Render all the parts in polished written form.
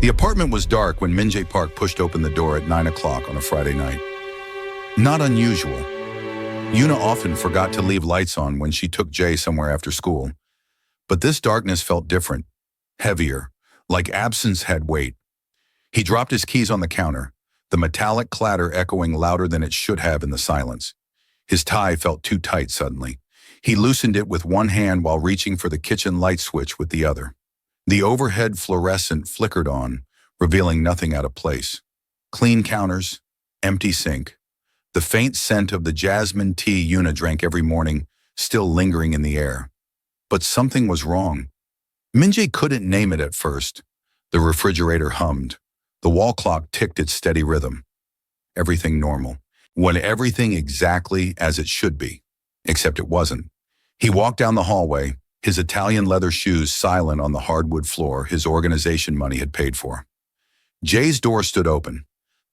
The apartment was dark when Min Jae Park pushed open the door at 9 o'clock on a Friday night. Not unusual. Yuna often forgot to leave lights on when she took Jae somewhere after school. But this darkness felt different, heavier, like absence had weight. He dropped his keys on the counter, the metallic clatter echoing louder than it should have in the silence. His tie felt too tight suddenly. He loosened it with one hand while reaching for the kitchen light switch with the other. The overhead fluorescent flickered on, revealing nothing out of place. Clean counters, empty sink. The faint scent of the jasmine tea Yuna drank every morning still lingering in the air. But something was wrong. Min Jae couldn't name it at first. The refrigerator hummed. The wall clock ticked its steady rhythm. Everything normal. When everything exactly as it should be. Except it wasn't. He walked down the hallway, his Italian leather shoes silent on the hardwood floor his organization money had paid for. Jae's door stood open.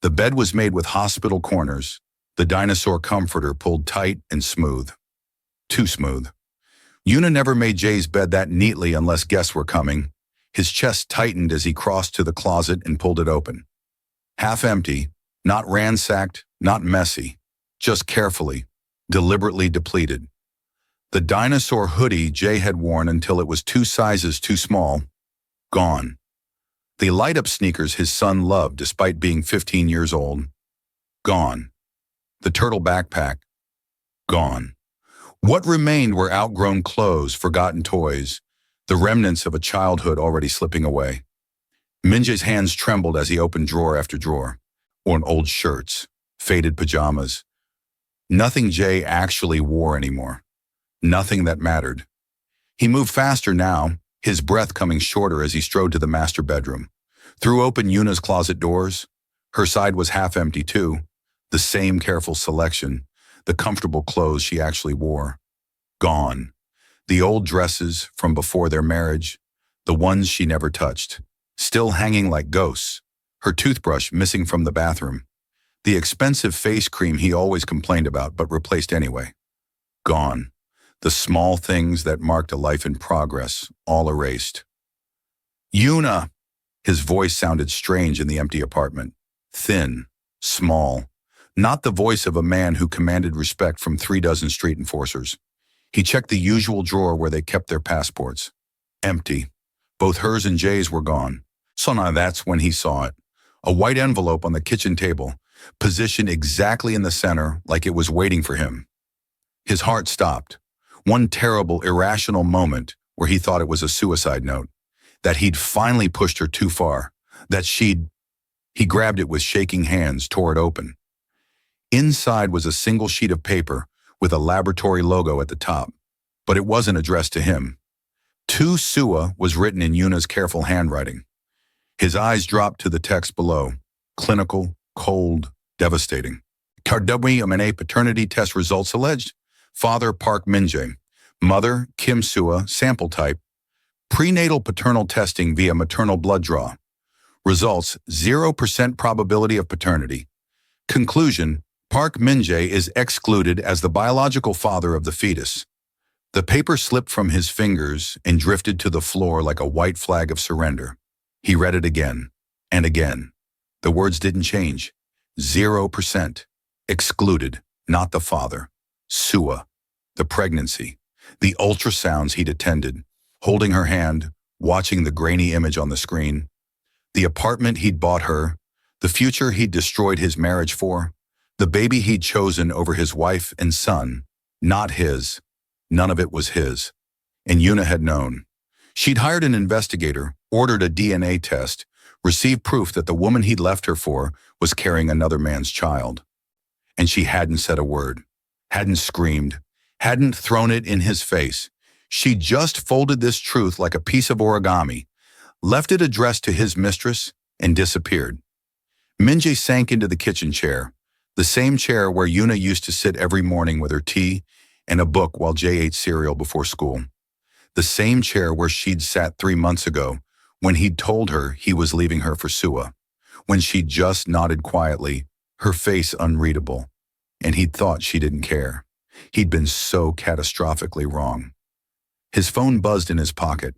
The bed was made with hospital corners, the dinosaur comforter pulled tight and smooth. Too smooth. Yuna never made Jae's bed that neatly unless guests were coming. His chest tightened as he crossed to the closet and pulled it open. Half empty, not ransacked, not messy, just carefully, deliberately depleted. The dinosaur hoodie Jae had worn until it was 2 sizes too small, gone. The light-up sneakers his son loved despite being 15 years old, gone. The turtle backpack, gone. What remained were outgrown clothes, forgotten toys, the remnants of a childhood already slipping away. Min Jae's hands trembled as he opened drawer after drawer, worn old shirts, faded pajamas. Nothing Jae actually wore anymore. Nothing that mattered. He moved faster now, his breath coming shorter as he strode to the master bedroom. Threw open Yuna's closet doors. Her side was half empty too. The same careful selection, the comfortable clothes she actually wore. Gone. The old dresses from before their marriage, the ones she never touched, still hanging like ghosts. Her toothbrush missing from the bathroom. The expensive face cream he always complained about but replaced anyway. Gone. The small things that marked a life in progress, all erased. Yuna! His voice sounded strange in the empty apartment. Thin, small. Not the voice of a man who commanded respect from 36 street enforcers. He checked the usual drawer where they kept their passports. Empty. Both hers and Jae's were gone. So now that's when he saw it. A white envelope on the kitchen table, positioned exactly in the center like it was waiting for him. His heart stopped. One terrible, irrational moment where he thought it was a suicide note, that he'd finally pushed her too far, that He grabbed it with shaking hands, tore it open. Inside was a single sheet of paper with a laboratory logo at the top, but it wasn't addressed to him. To Sua was written in Yuna's careful handwriting. His eyes dropped to the text below, clinical, cold, devastating. Kardubwi paternity test results alleged. Father Park Min Jae. Mother Kim Sua, sample type. Prenatal paternal testing via maternal blood draw. Results 0% probability of paternity. Conclusion, Park Min Jae is excluded as the biological father of the fetus. The paper slipped from his fingers and drifted to the floor like a white flag of surrender. He read it again and again. The words didn't change. 0%. Excluded, not the father. Sua. The pregnancy. The ultrasounds he'd attended. Holding her hand, watching the grainy image on the screen. The apartment he'd bought her. The future he'd destroyed his marriage for. The baby he'd chosen over his wife and son. Not his. None of it was his. And Yuna had known. She'd hired an investigator, ordered a DNA test, received proof that the woman he'd left her for was carrying another man's child. And she hadn't said a word, hadn't screamed, hadn't thrown it in his face. She just folded this truth like a piece of origami, left it addressed to his mistress, and disappeared. Min Jae sank into the kitchen chair, the same chair where Yuna used to sit every morning with her tea and a book while Jae ate cereal before school. The same chair where she'd sat 3 months ago when he'd told her he was leaving her for Sua, when she just nodded quietly, her face unreadable, and he'd thought she didn't care. He'd been so catastrophically wrong. His phone buzzed in his pocket.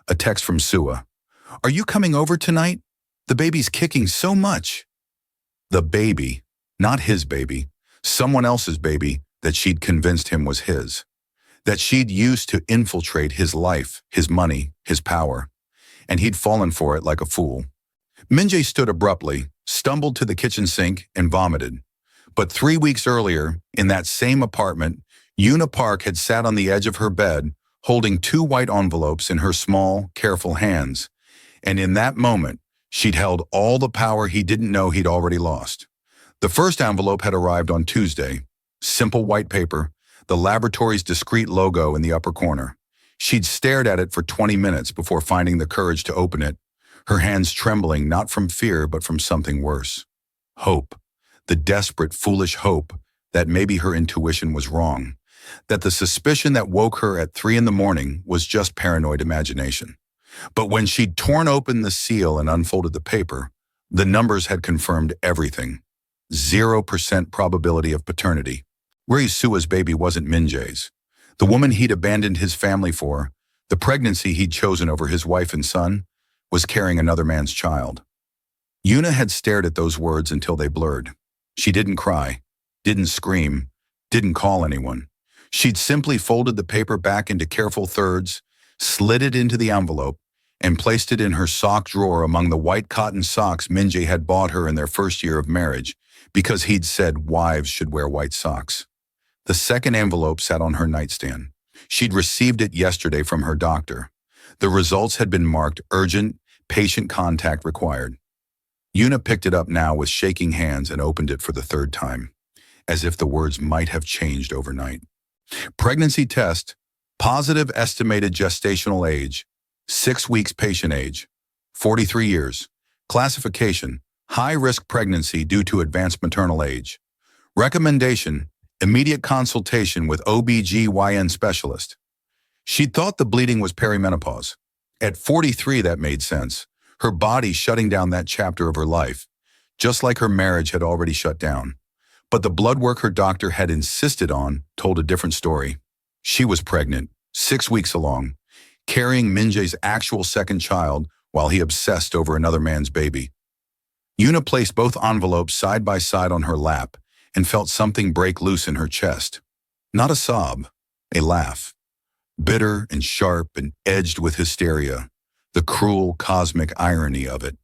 A text from Sua. "Are you coming over tonight?" The baby's kicking so much. The baby, not his baby, someone else's baby that she'd convinced him was his, that she'd used to infiltrate his life, his money, his power, and he'd fallen for it like a fool. Minjae stood abruptly, stumbled to the kitchen sink, and vomited. But 3 weeks earlier, in that same apartment, Yuna Park had sat on the edge of her bed, holding 2 white envelopes in her small, careful hands. And in that moment, she'd held all the power he didn't know he'd already lost. The first envelope had arrived on Tuesday. Simple white paper, the laboratory's discreet logo in the upper corner. She'd stared at it for 20 minutes before finding the courage to open it, her hands trembling not from fear but from something worse. Hope. The desperate, foolish hope that maybe her intuition was wrong, that the suspicion that woke her at 3 in the morning was just paranoid imagination. But when she'd torn open the seal and unfolded the paper, the numbers had confirmed everything. 0% probability of paternity. Ray Sua's baby wasn't Minjae's. The woman he'd abandoned his family for, the pregnancy he'd chosen over his wife and son, was carrying another man's child. Yuna had stared at those words until they blurred. She didn't cry, didn't scream, didn't call anyone. She'd simply folded the paper back into careful thirds, slid it into the envelope, and placed it in her sock drawer among the white cotton socks Minjae had bought her in their first year of marriage, because he'd said wives should wear white socks. The second envelope sat on her nightstand. She'd received it yesterday from her doctor. The results had been marked urgent, patient contact required. Yuna picked it up now with shaking hands and opened it for the 3rd time, as if the words might have changed overnight. Pregnancy test, positive estimated gestational age, 6 weeks patient age, 43 years. Classification, high-risk pregnancy due to advanced maternal age. Recommendation, immediate consultation with OB/GYN specialist. She'd thought the bleeding was perimenopause. At 43, that made sense. Her body shutting down that chapter of her life, just like her marriage had already shut down. But the blood work her doctor had insisted on told a different story. She was pregnant, 6 weeks along, carrying Minjae's actual second child while he obsessed over another man's baby. Yuna placed both envelopes side by side on her lap and felt something break loose in her chest. Not a sob, a laugh. Bitter and sharp and edged with hysteria. The cruel, cosmic irony of it.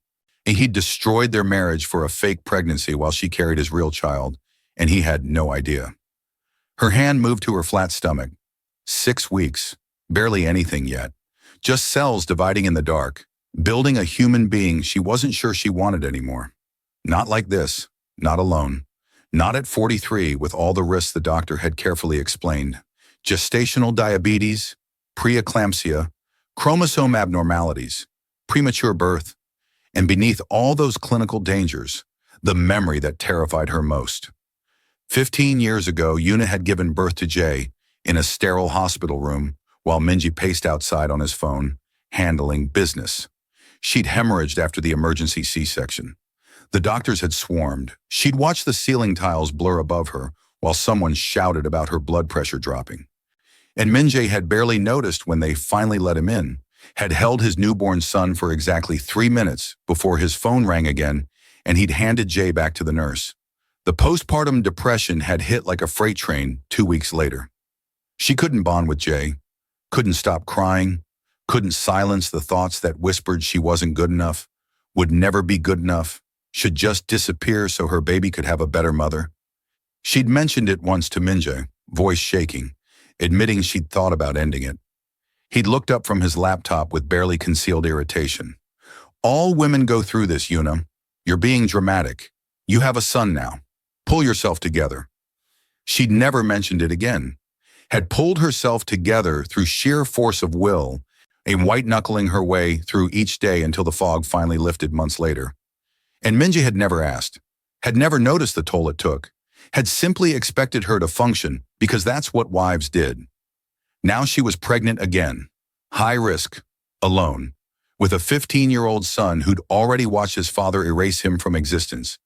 And he'd destroyed their marriage for a fake pregnancy while she carried his real child, and he had no idea. Her hand moved to her flat stomach. 6 weeks, barely anything yet. Just cells dividing in the dark, building a human being she wasn't sure she wanted anymore. Not like this, not alone. Not at 43 with all the risks the doctor had carefully explained. Gestational diabetes, preeclampsia, chromosome abnormalities, premature birth, and beneath all those clinical dangers, the memory that terrified her most. 15 years ago, Yuna had given birth to Jay in a sterile hospital room while Minjae paced outside on his phone, handling business. She'd hemorrhaged after the emergency C-section. The doctors had swarmed. She'd watched the ceiling tiles blur above her while someone shouted about her blood pressure dropping. And Minjae had barely noticed when they finally let him in, had held his newborn son for exactly 3 minutes before his phone rang again and he'd handed Jay back to the nurse. The postpartum depression had hit like a freight train 2 weeks later. She couldn't bond with Jay, couldn't stop crying, couldn't silence the thoughts that whispered she wasn't good enough, would never be good enough, should just disappear so her baby could have a better mother. She'd mentioned it once to Minjae, voice shaking, admitting she'd thought about ending it. He'd looked up from his laptop with barely concealed irritation. All women go through this, Yuna. You're being dramatic. You have a son now. Pull yourself together. She'd never mentioned it again. Had pulled herself together through sheer force of will, and white-knuckling her way through each day until the fog finally lifted months later. And Minjae had never asked, had never noticed the toll it took, had simply expected her to function because that's what wives did. Now she was pregnant again, high risk, alone, with a 15-year-old son who'd already watched his father erase him from existence.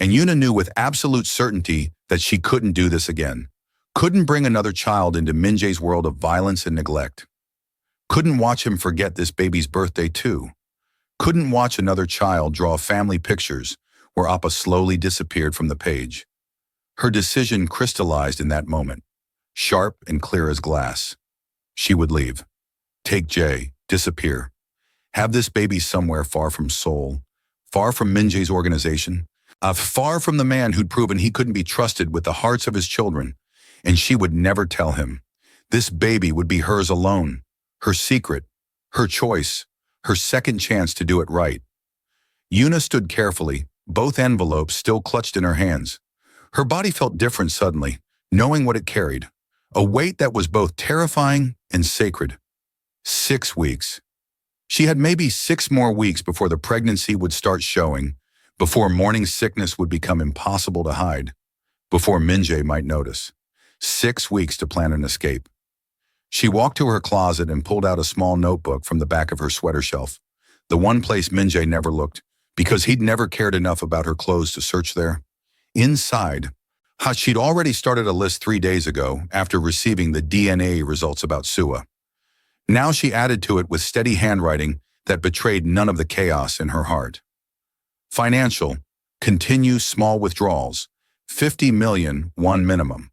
And Yuna knew with absolute certainty that she couldn't do this again. Couldn't bring another child into Minjae's world of violence and neglect. Couldn't watch him forget this baby's birthday too. Couldn't watch another child draw family pictures where Appa slowly disappeared from the page. Her decision crystallized in that moment, sharp and clear as glass. She would leave. Take Jay, disappear. Have this baby somewhere far from Seoul, far from Minjae's organization, far from the man who'd proven he couldn't be trusted with the hearts of his children, and she would never tell him. This baby would be hers alone, her secret, her choice, her second chance to do it right. Yuna stood carefully, both envelopes still clutched in her hands. Her body felt different suddenly, knowing what it carried, a weight that was both terrifying and sacred. 6 weeks. She had maybe 6 more weeks before the pregnancy would start showing, before morning sickness would become impossible to hide, before Minjae might notice. 6 weeks to plan an escape. She walked to her closet and pulled out a small notebook from the back of her sweater shelf, the one place Minjae never looked, because he'd never cared enough about her clothes to search there. Inside, she'd already started a list 3 days ago after receiving the DNA results about Sua. Now she added to it with steady handwriting that betrayed none of the chaos in her heart. Financial, continue small withdrawals, 50 million, one minimum.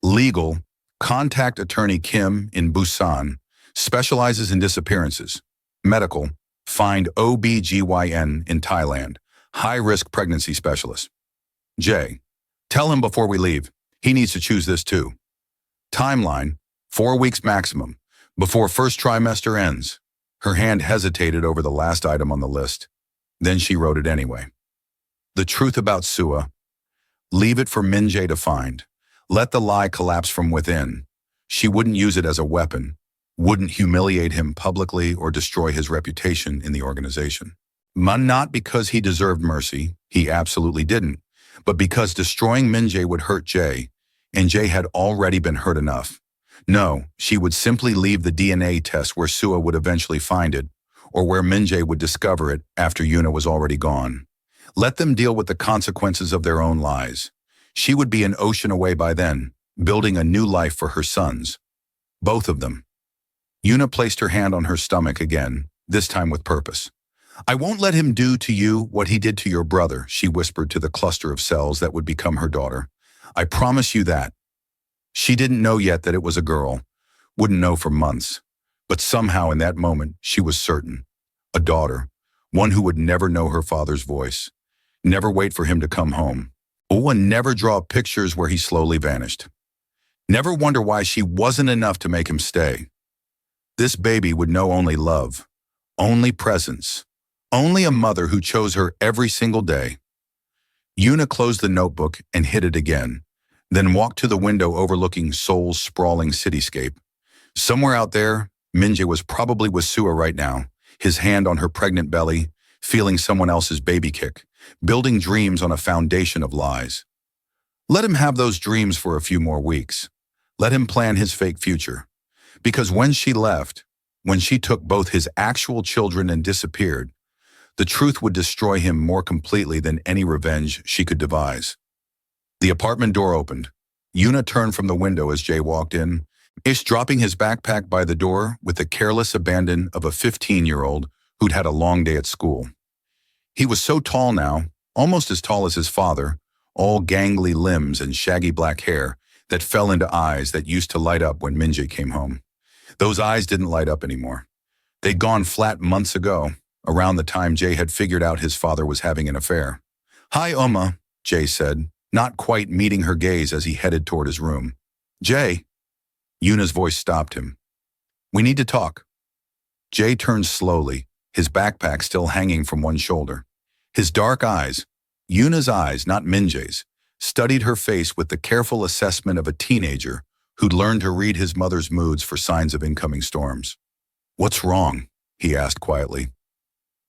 Legal, contact attorney Kim in Busan, specializes in disappearances. Medical, find OBGYN in Thailand, high-risk pregnancy specialist. J, tell him before we leave, he needs to choose this too. Timeline, 4 weeks maximum, before first trimester ends. Her hand hesitated over the last item on the list. Then she wrote it anyway. The truth about Sua. Leave it for Minjae to find. Let the lie collapse from within. She wouldn't use it as a weapon, wouldn't humiliate him publicly or destroy his reputation in the organization. Not because he deserved mercy, he absolutely didn't, but because destroying Minjae would hurt Jay, and Jay had already been hurt enough. No, she would simply leave the DNA test where Sua would eventually find it, or where Minjae would discover it after Yuna was already gone. Let them deal with the consequences of their own lies. She would be an ocean away by then, building a new life for her sons. Both of them. Yuna placed her hand on her stomach again, this time with purpose. I won't let him do to you what he did to your brother, she whispered to the cluster of cells that would become her daughter. I promise you that. She didn't know yet that it was a girl, wouldn't know for months, but somehow in that moment she was certain. A daughter, one who would never know her father's voice, never wait for him to come home, or never draw pictures where he slowly vanished. Never wonder why she wasn't enough to make him stay. This baby would know only love, only presence, only a mother who chose her every single day. Yuna closed the notebook and hid it again, then walked to the window overlooking Seoul's sprawling cityscape. Somewhere out there, Minjae was probably with Sua right now, his hand on her pregnant belly, feeling someone else's baby kick, building dreams on a foundation of lies. Let him have those dreams for a few more weeks. Let him plan his fake future. Because when she left, when she took both his actual children and disappeared, the truth would destroy him more completely than any revenge she could devise. The apartment door opened. Yuna turned from the window as Jay walked in, dropping his backpack by the door with the careless abandon of a 15-year-old who'd had a long day at school. He was so tall now, almost as tall as his father, all gangly limbs and shaggy black hair that fell into eyes that used to light up when Minjae came home. Those eyes didn't light up anymore. They'd gone flat months ago, around the time Jay had figured out his father was having an affair. Hi, Oma, Jay said, not quite meeting her gaze as he headed toward his room. Jay, Yuna's voice stopped him. We need to talk. Jay turned slowly, his backpack still hanging from one shoulder. His dark eyes, Yuna's eyes, not Minjae's, studied her face with the careful assessment of a teenager who'd learned to read his mother's moods for signs of incoming storms. What's wrong? He asked quietly.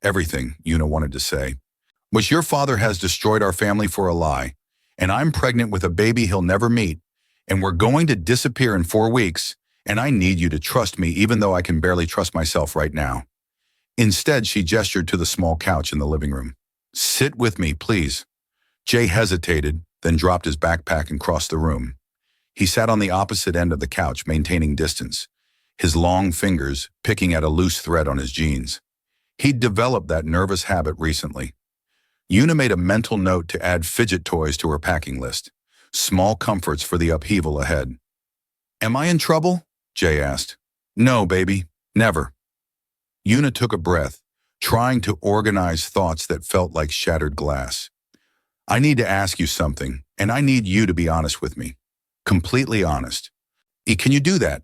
Everything, Yuna wanted to say. Which your father has destroyed our family for a lie, and I'm pregnant with a baby he'll never meet, and we're going to disappear in 4 weeks, and I need you to trust me even though I can barely trust myself right now. Instead, she gestured to the small couch in the living room. Sit with me, please. Jay hesitated, then dropped his backpack and crossed the room. He sat on the opposite end of the couch, maintaining distance, his long fingers picking at a loose thread on his jeans. He'd developed that nervous habit recently. Yuna made a mental note to add fidget toys to her packing list. Small comforts for the upheaval ahead. Am I in trouble? Jay asked. No, baby. Never. Yuna took a breath, trying to organize thoughts that felt like shattered glass. I need to ask you something, and I need you to be honest with me. Completely honest. Can you do that?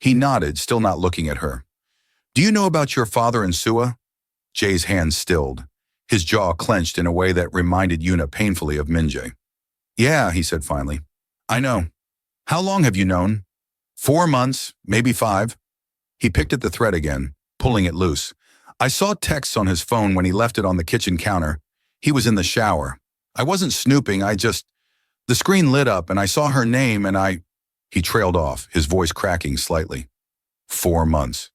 He nodded, still not looking at her. Do you know about your father and Sua? Jay's hands stilled, his jaw clenched in a way that reminded Yuna painfully of Minjae. Yeah, he said finally. I know. How long have you known? 4 months, maybe 5. He picked at the thread again, pulling it loose. I saw texts on his phone when he left it on the kitchen counter. He was in the shower. I wasn't snooping, the screen lit up and I saw her name and He trailed off, his voice cracking slightly. 4 months.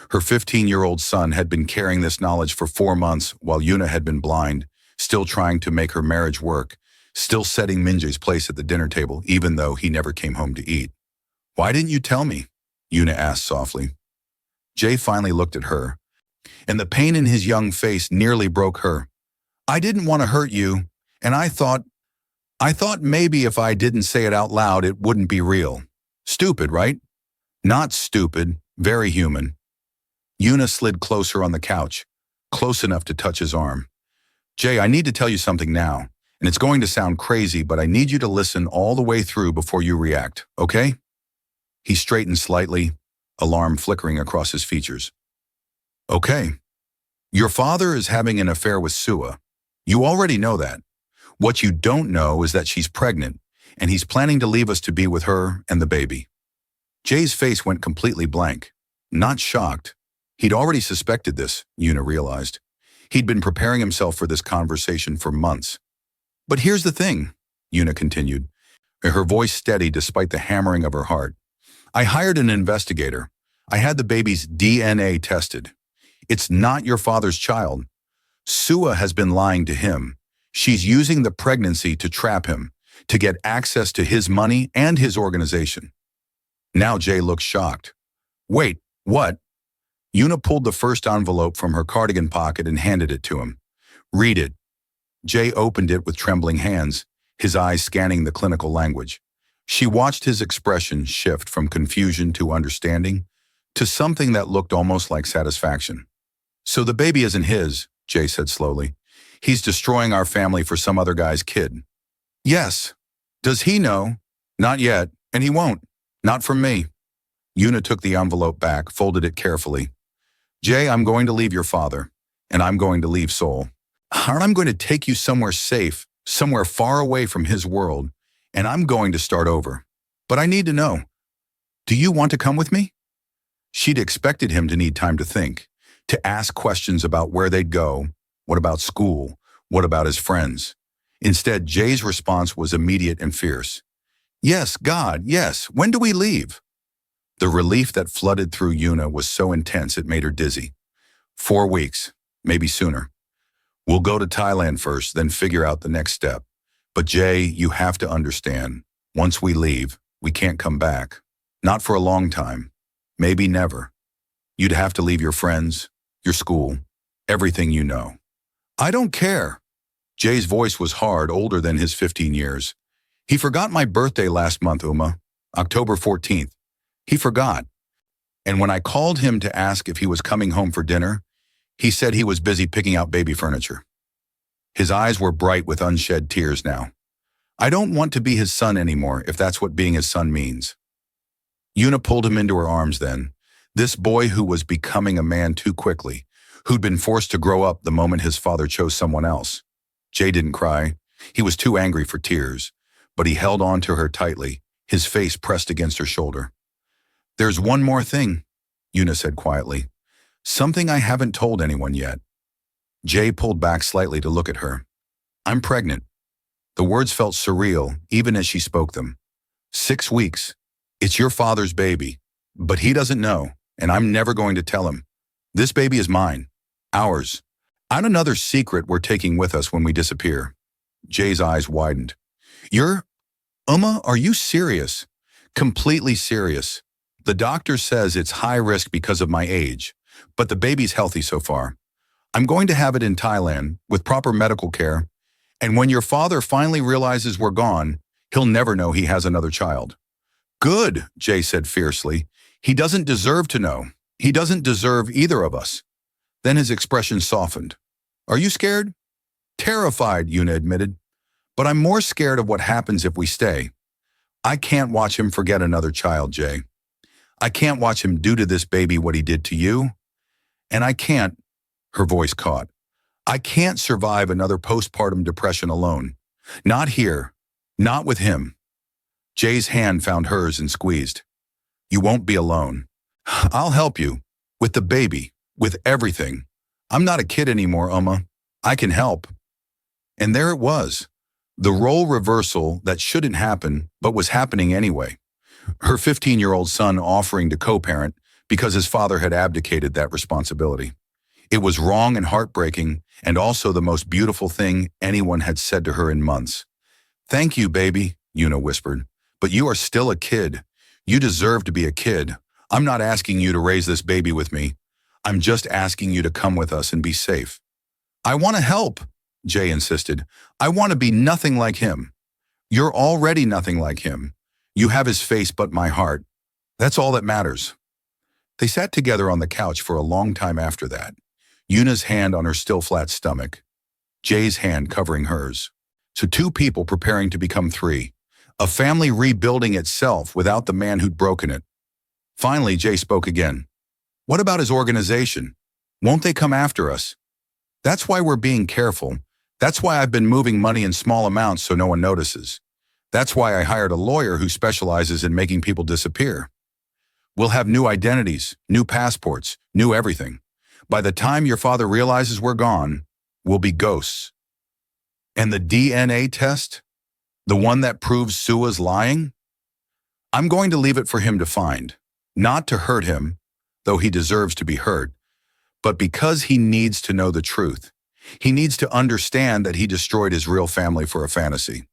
Her 15-year-old son had been carrying this knowledge for 4 months while Yuna had been blind, still trying to make her marriage work, still setting Minjae's place at the dinner table even though he never came home to eat. Why didn't you tell me? Yuna asked softly. Jay finally looked at her, and the pain in his young face nearly broke her. I didn't want to hurt you, and I thought maybe if I didn't say it out loud, it wouldn't be real. Stupid, right? Not stupid, very human. Yuna slid closer on the couch, close enough to touch his arm. Jay, I need to tell you something now, and it's going to sound crazy, but I need you to listen all the way through before you react, okay? He straightened slightly, alarm flickering across his features. Okay. Your father is having an affair with Sua. You already know that. What you don't know is that she's pregnant, and he's planning to leave us to be with her and the baby. Jay's face went completely blank. Not shocked. He'd already suspected this, Yuna realized. He'd been preparing himself for this conversation for months. But here's the thing, Yuna continued, her voice steady despite the hammering of her heart. I hired an investigator. I had the baby's DNA tested. It's not your father's child. Sua has been lying to him. She's using the pregnancy to trap him, to get access to his money and his organization. Now Jay looked shocked. Wait, what? Yuna pulled the first envelope from her cardigan pocket and handed it to him. Read it. Jay opened it with trembling hands, his eyes scanning the clinical language. She watched his expression shift from confusion to understanding, to something that looked almost like satisfaction. So the baby isn't his, Jay said slowly. He's destroying our family for some other guy's kid. Yes. Does he know? Not yet, and he won't. Not from me. Yuna took the envelope back, folded it carefully. Jay, I'm going to leave your father, and I'm going to leave Seoul. I'm going to take you somewhere safe, somewhere far away from his world, and I'm going to start over. But I need to know, do you want to come with me? She'd expected him to need time to think, to ask questions about where they'd go, what about school, what about his friends. Instead, Jay's response was immediate and fierce. Yes, God, yes. When do we leave? The relief that flooded through Yuna was so intense it made her dizzy. 4 weeks, maybe sooner. We'll go to Thailand first, then figure out the next step. But Jay, you have to understand, once we leave, we can't come back. Not for a long time. Maybe never. You'd have to leave your friends, your school, everything you know. I don't care. Jay's voice was hard, older than his 15 years. He forgot my birthday last month, Uma. October 14th. He forgot. And when I called him to ask if he was coming home for dinner, he said he was busy picking out baby furniture. His eyes were bright with unshed tears now. I don't want to be his son anymore, if that's what being his son means. Yuna pulled him into her arms then. This boy who was becoming a man too quickly, who'd been forced to grow up the moment his father chose someone else. Jay didn't cry. He was too angry for tears, but he held on to her tightly, his face pressed against her shoulder. There's one more thing, Yuna said quietly. Something I haven't told anyone yet. Jay pulled back slightly to look at her. I'm pregnant. The words felt surreal, even as she spoke them. 6 weeks. It's your father's baby, but he doesn't know, and I'm never going to tell him. This baby is mine. Ours. And another secret we're taking with us when we disappear. Jay's eyes widened. Uma, are you serious? Completely serious. The doctor says it's high risk because of my age, but the baby's healthy so far. I'm going to have it in Thailand with proper medical care, and when your father finally realizes we're gone, he'll never know he has another child." "Good," Jay said fiercely. "He doesn't deserve to know. He doesn't deserve either of us." Then his expression softened. "Are you scared?" "Terrified," Yuna admitted. "But I'm more scared of what happens if we stay. I can't watch him forget another child, Jay. I can't watch him do to this baby what he did to you. And I can't," her voice caught, "I can't survive another postpartum depression alone. Not here. Not with him." Jay's hand found hers and squeezed. "You won't be alone. I'll help you. With the baby. With everything. I'm not a kid anymore, Uma. I can help." And there it was. The role reversal that shouldn't happen, but was happening anyway. Her 15-year-old son offering to co-parent because his father had abdicated that responsibility. It was wrong and heartbreaking, and also the most beautiful thing anyone had said to her in months. "Thank you, baby," Yuna whispered. "But you are still a kid. You deserve to be a kid. I'm not asking you to raise this baby with me. I'm just asking you to come with us and be safe." "I want to help," Jay insisted. "I want to be nothing like him." "You're already nothing like him. You have his face but my heart. That's all that matters." They sat together on the couch for a long time after that, Yuna's hand on her still flat stomach, Jay's hand covering hers. So two people preparing to become three, a family rebuilding itself without the man who'd broken it. Finally, Jay spoke again. "What about his organization? Won't they come after us?" "That's why we're being careful. That's why I've been moving money in small amounts so no one notices. That's why I hired a lawyer who specializes in making people disappear. We'll have new identities, new passports, new everything. By the time your father realizes we're gone, we'll be ghosts." "And the DNA test? The one that proves Sua's lying?" "I'm going to leave it for him to find. Not to hurt him, though he deserves to be hurt, but because he needs to know the truth. He needs to understand that he destroyed his real family for a fantasy."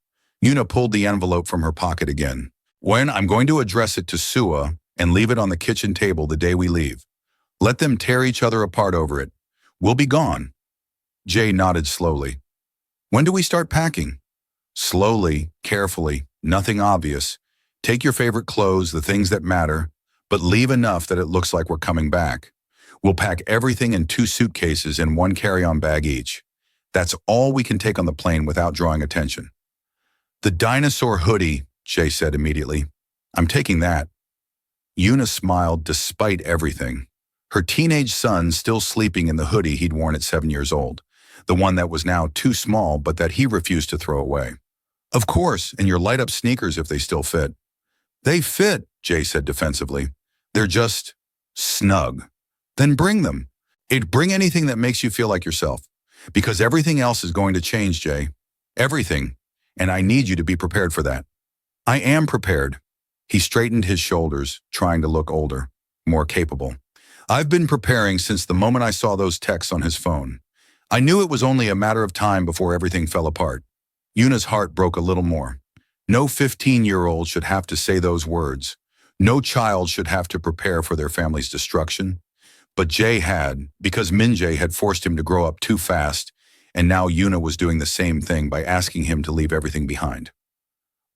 Yuna pulled the envelope from her pocket again. "When I'm going to address it to Sua and leave it on the kitchen table the day we leave. Let them tear each other apart over it. We'll be gone." Jay nodded slowly. "When do we start packing?" "Slowly, carefully, nothing obvious. Take your favorite clothes, the things that matter, but leave enough that it looks like we're coming back. We'll pack everything in 2 suitcases and 1 carry-on bag each. That's all we can take on the plane without drawing attention." "The dinosaur hoodie," Jay said immediately. "I'm taking that." Yuna smiled despite everything. Her teenage son still sleeping in the hoodie he'd worn at 7 years old, the one that was now too small but that he refused to throw away. "Of course, and your light-up sneakers if they still fit." "They fit," Jay said defensively. "They're just snug." "Then bring them. Bring anything that makes you feel like yourself. Because everything else is going to change, Jay. Everything. And I need you to be prepared for that." "I am prepared." He straightened his shoulders, trying to look older, more capable. "I've been preparing since the moment I saw those texts on his phone. I knew it was only a matter of time before everything fell apart." Yuna's heart broke a little more. No 15-year-old should have to say those words. No child should have to prepare for their family's destruction. But Jay had, because Minjae had forced him to grow up too fast, and now Yuna was doing the same thing by asking him to leave everything behind.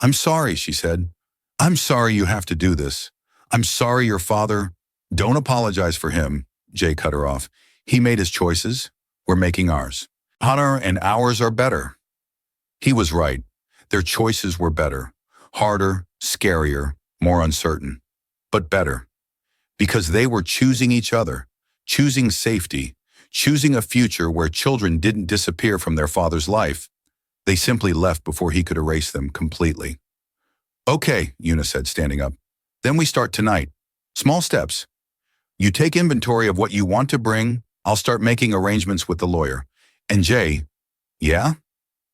"I'm sorry," she said. "I'm sorry you have to do this. I'm sorry your father—" "Don't apologize for him," Jay cut her off. "He made his choices. We're making ours. Honor and ours are better." He was right. Their choices were better. Harder, scarier, more uncertain. But better. Because they were choosing each other, choosing safety, choosing a future where children didn't disappear from their father's life. They simply left before he could erase them completely. "Okay," Yuna said, standing up. "Then we start tonight. Small steps. You take inventory of what you want to bring. I'll start making arrangements with the lawyer. And Jay..." "Yeah?"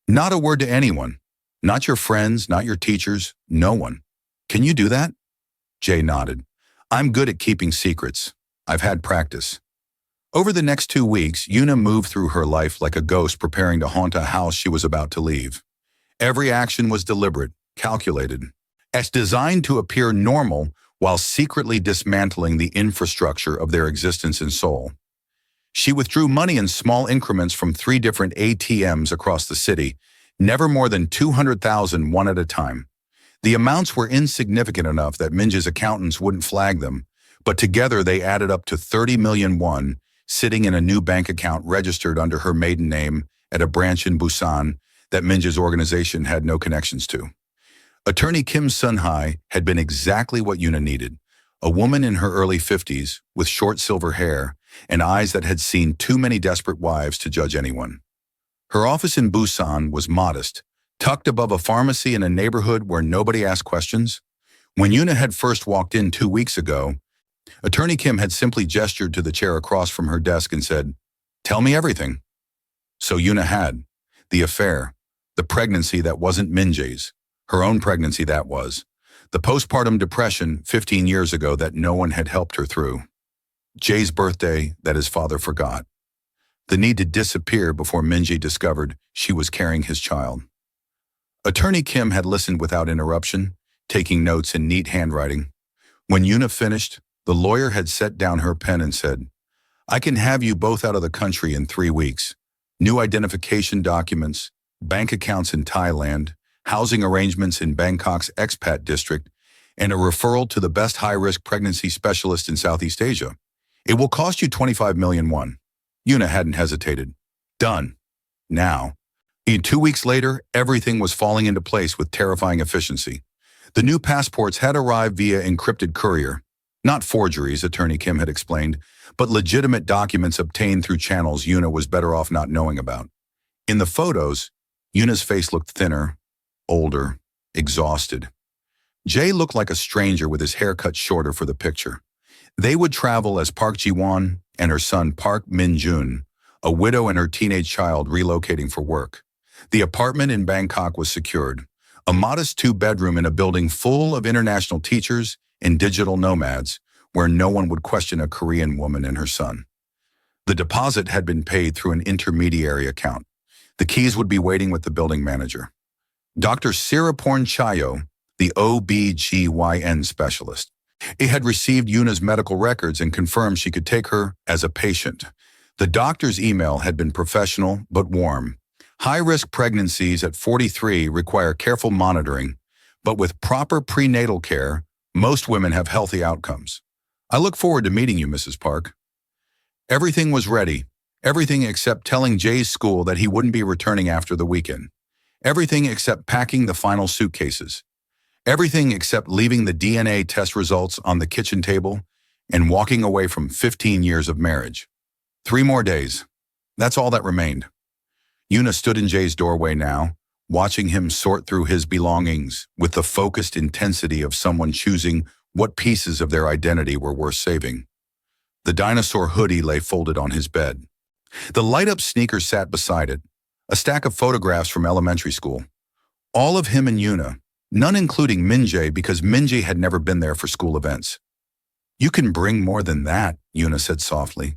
"Not a word to anyone. Not your friends, not your teachers, no one. Can you do that?" Jay nodded. "I'm good at keeping secrets. I've had practice." Over the next 2 weeks, Yuna moved through her life like a ghost preparing to haunt a house she was about to leave. Every action was deliberate, calculated, as designed to appear normal while secretly dismantling the infrastructure of their existence and soul. She withdrew money in small increments from 3 different ATMs across the city, never more than 200,000 one at a time. The amounts were insignificant enough that Minja's accountants wouldn't flag them, but together they added up to 30 million won, sitting in a new bank account registered under her maiden name at a branch in Busan that Minja's organization had no connections to. Attorney Kim Sun-hai had been exactly what Yuna needed, a woman in her early 50s with short silver hair and eyes that had seen too many desperate wives to judge anyone. Her office in Busan was modest, tucked above a pharmacy in a neighborhood where nobody asked questions. When Yuna had first walked in 2 weeks ago, Attorney Kim had simply gestured to the chair across from her desk and said, "Tell me everything." So Yuna had. The affair. The pregnancy that wasn't Minjae's. Her own pregnancy that was. The postpartum depression 15 years ago that no one had helped her through. Jae's birthday that his father forgot. The need to disappear before Minjae discovered she was carrying his child. Attorney Kim had listened without interruption, taking notes in neat handwriting. When Yuna finished, the lawyer had set down her pen and said, "I can have you both out of the country in 3 weeks. New identification documents, bank accounts in Thailand, housing arrangements in Bangkok's expat district, and a referral to the best high-risk pregnancy specialist in Southeast Asia. It will cost you 25 million won." Yuna hadn't hesitated. Done. Now. 2 weeks later, everything was falling into place with terrifying efficiency. The new passports had arrived via encrypted courier. Not forgeries, Attorney Kim had explained, but legitimate documents obtained through channels Yuna was better off not knowing about. In the photos, Yuna's face looked thinner, older, exhausted. Jae looked like a stranger with his hair cut shorter for the picture. They would travel as Park Ji-won and her son Park Min-jun, a widow and her teenage child relocating for work. The apartment in Bangkok was secured, a modest 2-bedroom in a building full of international teachers and digital nomads, where no one would question a Korean woman and her son. The deposit had been paid through an intermediary account. The keys would be waiting with the building manager. Dr. Siraporn Chayo, the OB/GYN specialist. It had received Yuna's medical records and confirmed she could take her as a patient. The doctor's email had been professional but warm. High-risk pregnancies at 43 require careful monitoring, but with proper prenatal care, most women have healthy outcomes. I look forward to meeting you, Mrs. Park. Everything was ready. Everything except telling Jae's school that he wouldn't be returning after the weekend. Everything except packing the final suitcases. Everything except leaving the DNA test results on the kitchen table and walking away from 15 years of marriage. 3 more days. That's all that remained. Yuna stood in Jae's doorway now, watching him sort through his belongings with the focused intensity of someone choosing what pieces of their identity were worth saving. The dinosaur hoodie lay folded on his bed. The light-up sneakers sat beside it, a stack of photographs from elementary school. All of him and Yuna, none including Minjae because Minjae had never been there for school events. "You can bring more than that," Yuna said softly.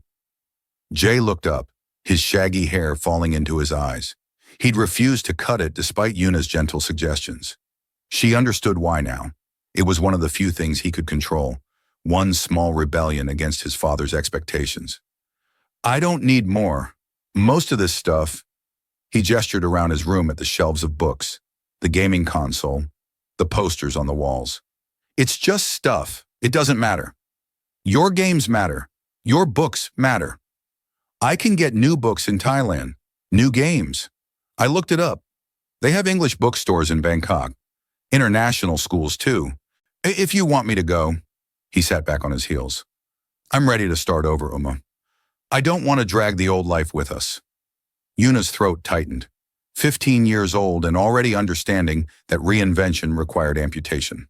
Jae looked up, his shaggy hair falling into his eyes. He'd refused to cut it despite Yuna's gentle suggestions. She understood why now. It was one of the few things he could control, one small rebellion against his father's expectations. "I don't need more. Most of this stuff," he gestured around his room at the shelves of books, the gaming console, the posters on the walls. "It's just stuff. It doesn't matter. Your games matter. Your books matter. I can get new books in Thailand, new games. I looked it up. They have English bookstores in Bangkok. International schools, too. If you want me to go." He sat back on his heels. "I'm ready to start over, Uma. I don't want to drag the old life with us." Yuna's throat tightened. 15 years old and already understanding that reinvention required amputation.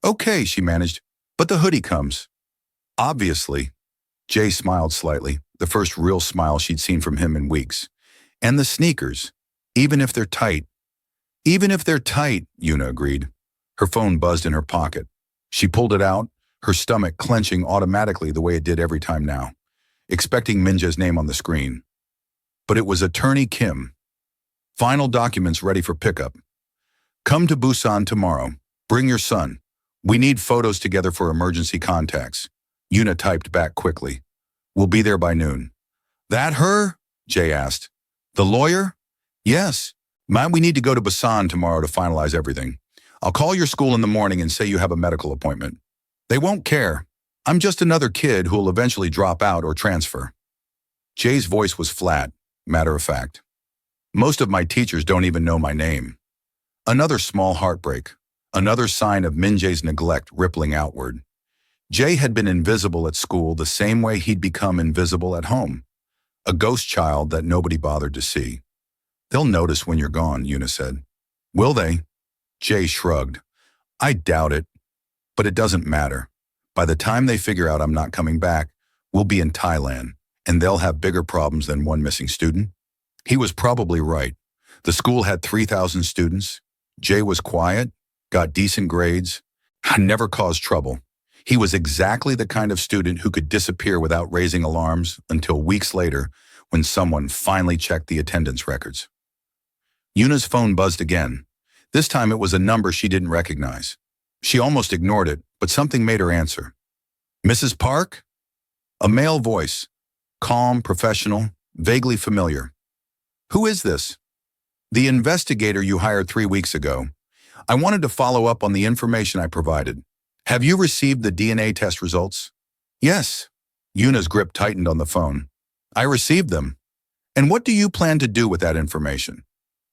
"Okay," she managed, "but the hoodie comes." "Obviously." Jae smiled slightly, the first real smile she'd seen from him in weeks. "And the sneakers, even if they're tight." "Even if they're tight," Yuna agreed. Her phone buzzed in her pocket. She pulled it out, her stomach clenching automatically the way it did every time now, expecting Minja's name on the screen. But it was Attorney Kim. "Final documents ready for pickup. Come to Busan tomorrow. Bring your son. We need photos together for emergency contacts." Yuna typed back quickly. "We'll be there by noon." That her? Jay asked. The lawyer? Yes. Might we need to go to Busan tomorrow to finalize everything. I'll call your school in the morning and say you have a medical appointment. They won't care. I'm just another kid who'll eventually drop out or transfer. Jay's voice was flat, matter of fact. Most of my teachers don't even know my name. Another small heartbreak, another sign of Min-jae's neglect rippling outward. Jay had been invisible at school the same way he'd become invisible at home. A ghost child that nobody bothered to see. They'll notice when you're gone, Yuna said. Will they? Jay shrugged. I doubt it, but it doesn't matter. By the time they figure out I'm not coming back, we'll be in Thailand, and they'll have bigger problems than one missing student. He was probably right. The school had 3,000 students. Jay was quiet, got decent grades, never caused trouble. He was exactly the kind of student who could disappear without raising alarms until weeks later when someone finally checked the attendance records. Yuna's phone buzzed again. This time it was a number she didn't recognize. She almost ignored it, but something made her answer. Mrs. Park? A male voice, calm, professional, vaguely familiar. Who is this? The investigator you hired 3 weeks ago. I wanted to follow up on the information I provided. Have you received the DNA test results? Yes. Yuna's grip tightened on the phone. I received them. And what do you plan to do with that information?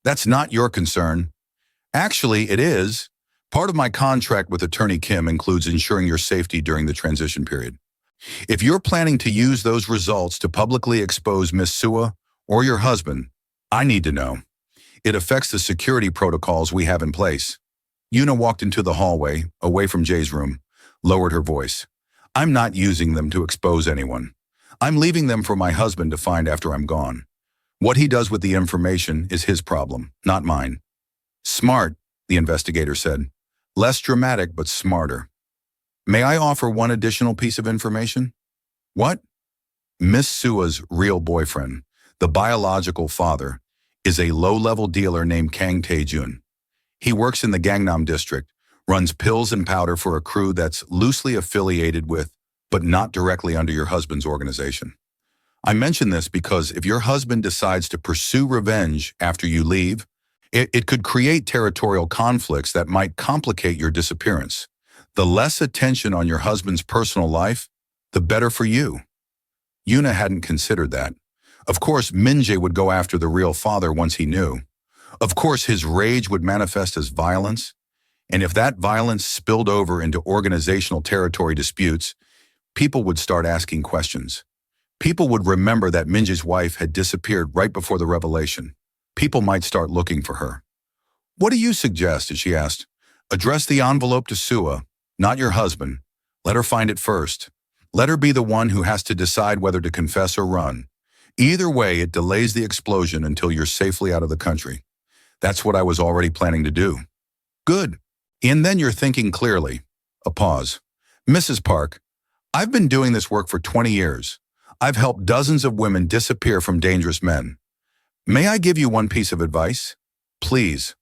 That's not your concern. Actually, it is. Part of my contract with Attorney Kim includes ensuring your safety during the transition period. If you're planning to use those results to publicly expose Miss Sua or your husband, I need to know. It affects the security protocols we have in place. Yuna walked into the hallway, away from Jay's room, lowered her voice. I'm not using them to expose anyone. I'm leaving them for my husband to find after I'm gone. What he does with the information is his problem, not mine. Smart, the investigator said. Less dramatic, but smarter. May I offer one additional piece of information? What? Miss Sua's real boyfriend, the biological father, is a low-level dealer named Kang Tae-jun. He works in the Gangnam district, runs pills and powder for a crew that's loosely affiliated with, but not directly under your husband's organization. I mention this because if your husband decides to pursue revenge after you leave, it could create territorial conflicts that might complicate your disappearance. The less attention on your husband's personal life, the better for you. Yuna hadn't considered that. Of course, Min-jae would go after the real father once he knew. Of course, his rage would manifest as violence, and if that violence spilled over into organizational territory disputes, people would start asking questions. People would remember that Min-jae's wife had disappeared right before the revelation. People might start looking for her. What do you suggest? She asked. Address the envelope to Sua, not your husband. Let her find it first. Let her be the one who has to decide whether to confess or run. Either way, it delays the explosion until you're safely out of the country. That's what I was already planning to do. Good. And then you're thinking clearly. A pause. Mrs. Park, I've been doing this work for 20 years. I've helped dozens of women disappear from dangerous men. May I give you one piece of advice? Please,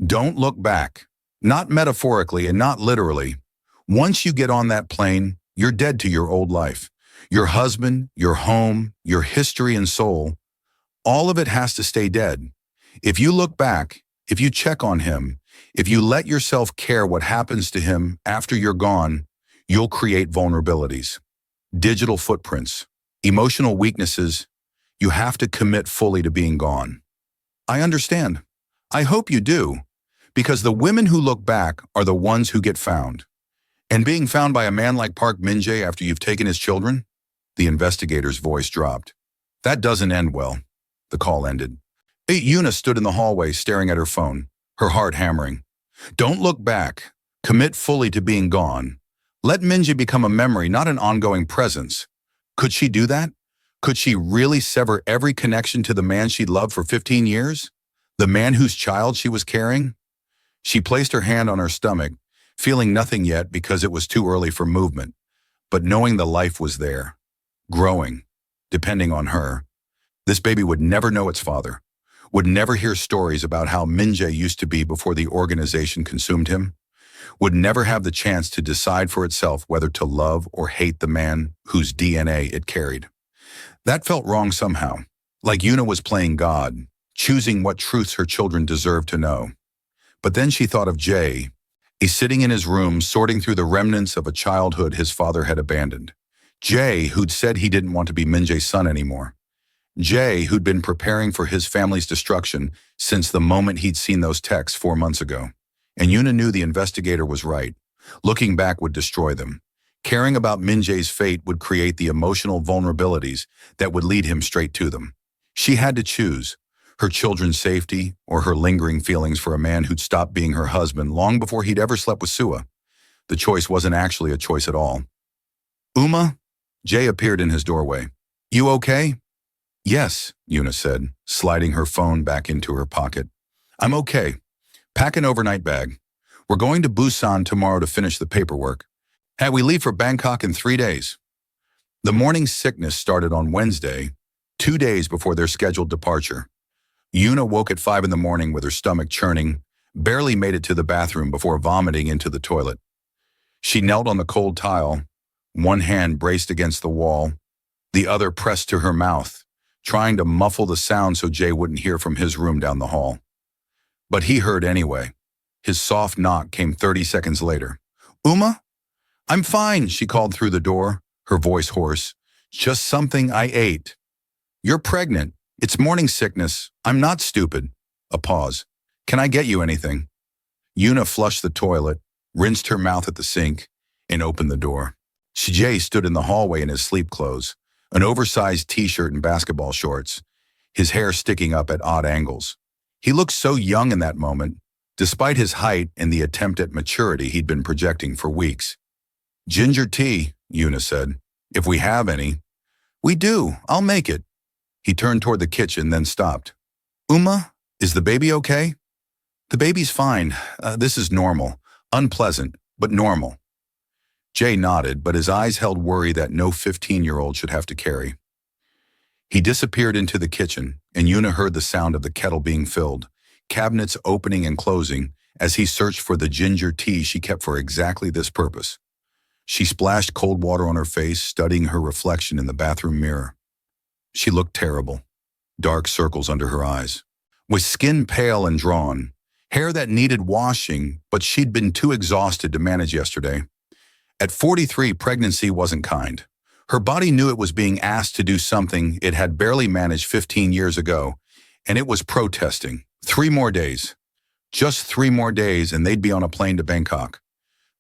don't look back. Not metaphorically and not literally. Once you get on that plane, you're dead to your old life. Your husband, your home, your history and soul, all of it has to stay dead. If you look back, if you check on him, if you let yourself care what happens to him after you're gone, you'll create vulnerabilities, digital footprints, emotional weaknesses. You have to commit fully to being gone. I understand. I hope you do, because the women who look back are the ones who get found. And being found by a man like Park Min-jae after you've taken his children? The investigator's voice dropped. That doesn't end well. The call ended. Yuna stood in the hallway staring at her phone, her heart hammering. Don't look back. Commit fully to being gone. Let Min-jae become a memory, not an ongoing presence. Could she do that? Could she really sever every connection to the man she'd loved for 15 years? The man whose child she was carrying? She placed her hand on her stomach, feeling nothing yet because it was too early for movement, but knowing the life was there, growing, depending on her. This baby would never know its father, would never hear stories about how Min-jae used to be before the organization consumed him, would never have the chance to decide for itself whether to love or hate the man whose DNA it carried. That felt wrong somehow, like Yuna was playing God, choosing what truths her children deserved to know. But then she thought of Jay. He's sitting in his room sorting through the remnants of a childhood his father had abandoned. Jay, who'd said he didn't want to be Minjae's son anymore. Jay, who'd been preparing for his family's destruction since the moment he'd seen those texts 4 months ago. And Yuna knew the investigator was right. Looking back would destroy them. Caring about Minjae's fate would create the emotional vulnerabilities that would lead him straight to them. She had to choose, her children's safety or her lingering feelings for a man who'd stopped being her husband long before he'd ever slept with Sua. The choice wasn't actually a choice at all. Uma? Jay appeared in his doorway. You okay? Yes, Yuna said, sliding her phone back into her pocket. I'm okay. Pack an overnight bag. We're going to Busan tomorrow to finish the paperwork. We leave for Bangkok in 3 days. The morning sickness started on Wednesday, 2 days before their scheduled departure. Yuna woke at 5 in the morning with her stomach churning, barely made it to the bathroom before vomiting into the toilet. She knelt on the cold tile, one hand braced against the wall, the other pressed to her mouth, trying to muffle the sound so Jay wouldn't hear from his room down the hall. But he heard anyway. His soft knock came 30 seconds later. Uma? I'm fine, she called through the door, her voice hoarse. Just something I ate. You're pregnant. It's morning sickness. I'm not stupid. A pause. Can I get you anything? Yuna flushed the toilet, rinsed her mouth at the sink, and opened the door. Jay stood in the hallway in his sleep clothes, an oversized t-shirt and basketball shorts, his hair sticking up at odd angles. He looked so young in that moment, despite his height and the attempt at maturity he'd been projecting for weeks. Ginger tea, Yuna said. If we have any. We do. I'll make it. He turned toward the kitchen, then stopped. Uma, is the baby okay? The baby's fine. This is normal. Unpleasant, but normal. Jay nodded, but his eyes held worry that no 15-year-old should have to carry. He disappeared into the kitchen, and Yuna heard the sound of the kettle being filled, cabinets opening and closing, as he searched for the ginger tea she kept for exactly this purpose. She splashed cold water on her face, studying her reflection in the bathroom mirror. She looked terrible, dark circles under her eyes. With skin pale and drawn, hair that needed washing, but she'd been too exhausted to manage yesterday. At 43, pregnancy wasn't kind. Her body knew it was being asked to do something it had barely managed 15 years ago, and it was protesting. 3 more days. Just 3 more days and they'd be on a plane to Bangkok.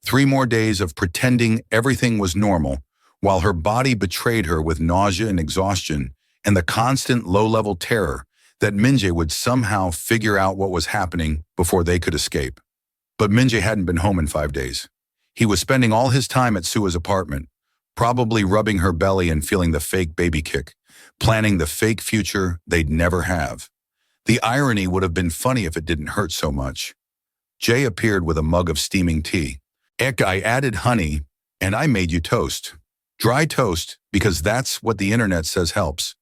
3 more days of pretending everything was normal, while her body betrayed her with nausea and exhaustion and the constant low-level terror that Minjae would somehow figure out what was happening before they could escape. But Minjae hadn't been home in 5 days. He was spending all his time at Sua's apartment, probably rubbing her belly and feeling the fake baby kick, planning the fake future they'd never have. The irony would have been funny if it didn't hurt so much. Jay appeared with a mug of steaming tea. I added honey, and I made you toast. Dry toast, because that's what the internet says helps.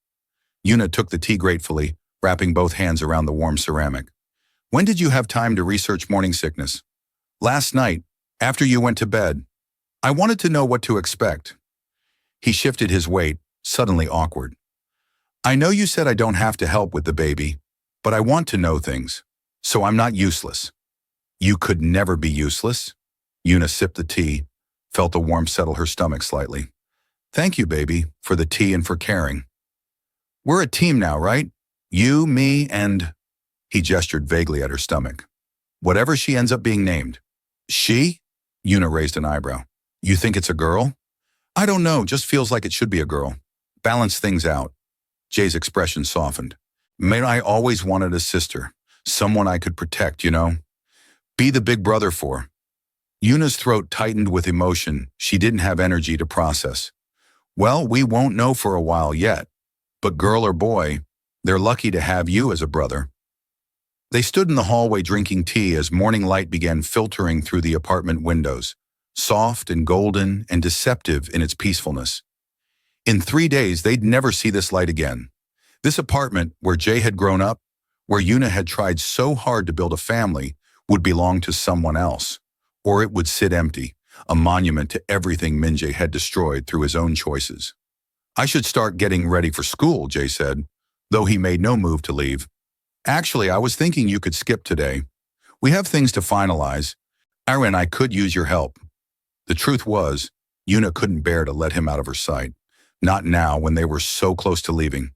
Yuna took the tea gratefully, wrapping both hands around the warm ceramic. When did you have time to research morning sickness? Last night, after you went to bed. I wanted to know what to expect. He shifted his weight, suddenly awkward. I know you said I don't have to help with the baby, but I want to know things, so I'm not useless. You could never be useless. Yuna sipped the tea, felt the warmth settle her stomach slightly. Thank you, baby, for the tea and for caring. We're a team now, right? You, me, and... He gestured vaguely at her stomach. Whatever she ends up being named. She? Yuna raised an eyebrow. You think it's a girl? I don't know, just feels like it should be a girl. Balance things out. Jay's expression softened. May I always wanted a sister, someone I could protect, you know? Be the big brother for. Yuna's throat tightened with emotion she didn't have energy to process. Well, we won't know for a while yet. But girl or boy, they're lucky to have you as a brother. They stood in the hallway drinking tea as morning light began filtering through the apartment windows, soft and golden and deceptive in its peacefulness. In 3 days, they'd never see this light again. This apartment, where Jay had grown up, where Yuna had tried so hard to build a family, would belong to someone else. Or it would sit empty, a monument to everything Minjae had destroyed through his own choices. I should start getting ready for school, Jay said, though he made no move to leave. Actually, I was thinking you could skip today. We have things to finalize. Aaron, I could use your help. The truth was, Yuna couldn't bear to let him out of her sight. Not now, when they were so close to leaving.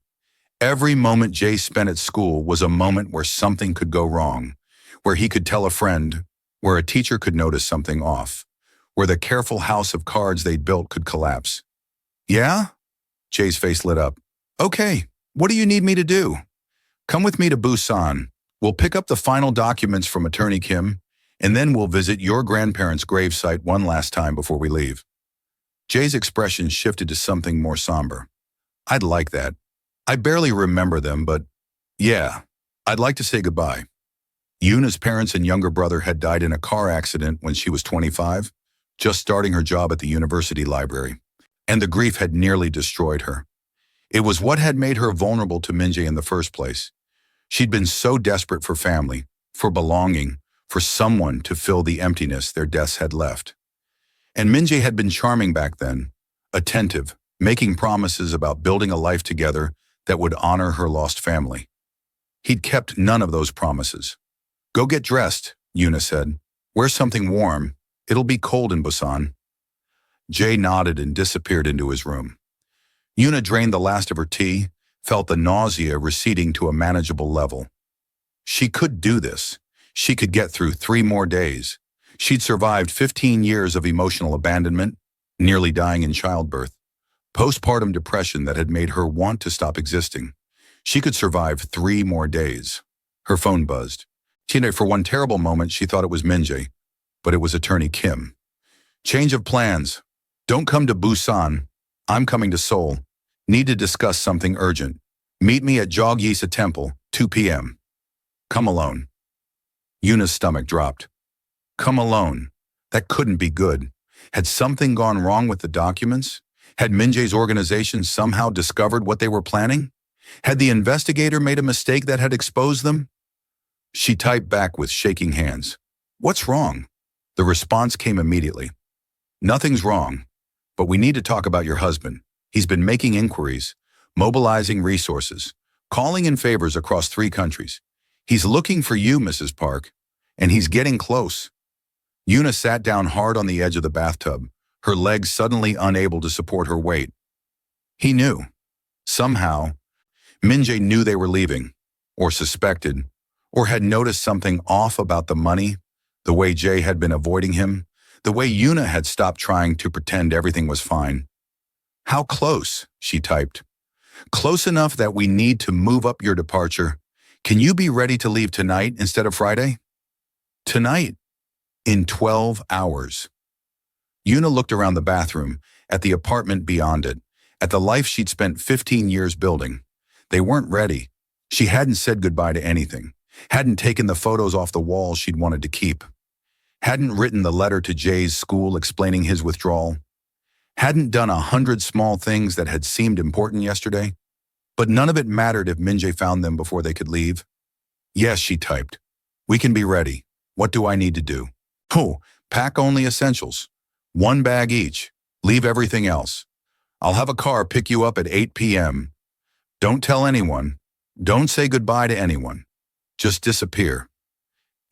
Every moment Jay spent at school was a moment where something could go wrong, where he could tell a friend, where a teacher could notice something off, where the careful house of cards they'd built could collapse. Yeah? Jay's face lit up. Okay, what do you need me to do? Come with me to Busan. We'll pick up the final documents from Attorney Kim, and then we'll visit your grandparents' gravesite one last time before we leave. Jay's expression shifted to something more somber. I'd like that. I barely remember them, but yeah, I'd like to say goodbye. Yuna's parents and younger brother had died in a car accident when she was 25, just starting her job at the university library, and the grief had nearly destroyed her. It was what had made her vulnerable to Minjae in the first place. She'd been so desperate for family, for belonging, for someone to fill the emptiness their deaths had left. And Minjae had been charming back then, attentive, making promises about building a life together that would honor her lost family. He'd kept none of those promises. Go get dressed, Yuna said. Wear something warm. It'll be cold in Busan. Jay nodded and disappeared into his room. Yuna drained the last of her tea, felt the nausea receding to a manageable level. She could do this. She could get through 3 more days. She'd survived 15 years of emotional abandonment, nearly dying in childbirth, postpartum depression that had made her want to stop existing. She could survive 3 more days. Her phone buzzed. For one terrible moment, she thought it was Minjae, but it was Attorney Kim. Change of plans. Don't come to Busan. I'm coming to Seoul. Need to discuss something urgent. Meet me at Jogyesa Temple, 2 p.m. Come alone. Yuna's stomach dropped. Come alone. That couldn't be good. Had something gone wrong with the documents? Had Minjae's organization somehow discovered what they were planning? Had the investigator made a mistake that had exposed them? She typed back with shaking hands. What's wrong? The response came immediately. Nothing's wrong, but we need to talk about your husband. He's been making inquiries, mobilizing resources, calling in favors across 3 countries. He's looking for you, Mrs. Park, and he's getting close. Yuna sat down hard on the edge of the bathtub, her legs suddenly unable to support her weight. He knew. Somehow, Minjae knew they were leaving, or suspected, or had noticed something off about the money, the way Jay had been avoiding him, the way Yuna had stopped trying to pretend everything was fine. How close, she typed. Close enough that we need to move up your departure. Can you be ready to leave tonight instead of Friday? Tonight. In 12 hours. Yuna looked around the bathroom, at the apartment beyond it, at the life she'd spent 15 years building. They weren't ready. She hadn't said goodbye to anything, hadn't taken the photos off the wall she'd wanted to keep, hadn't written the letter to Jay's school explaining his withdrawal, hadn't done 100 small things that had seemed important yesterday. But none of it mattered if Minjae found them before they could leave. Yes, she typed. We can be ready. What do I need to do? Oh, pack only essentials. 1 bag each. Leave everything else. I'll have a car pick you up at 8 p.m. Don't tell anyone. Don't say goodbye to anyone. Just disappear.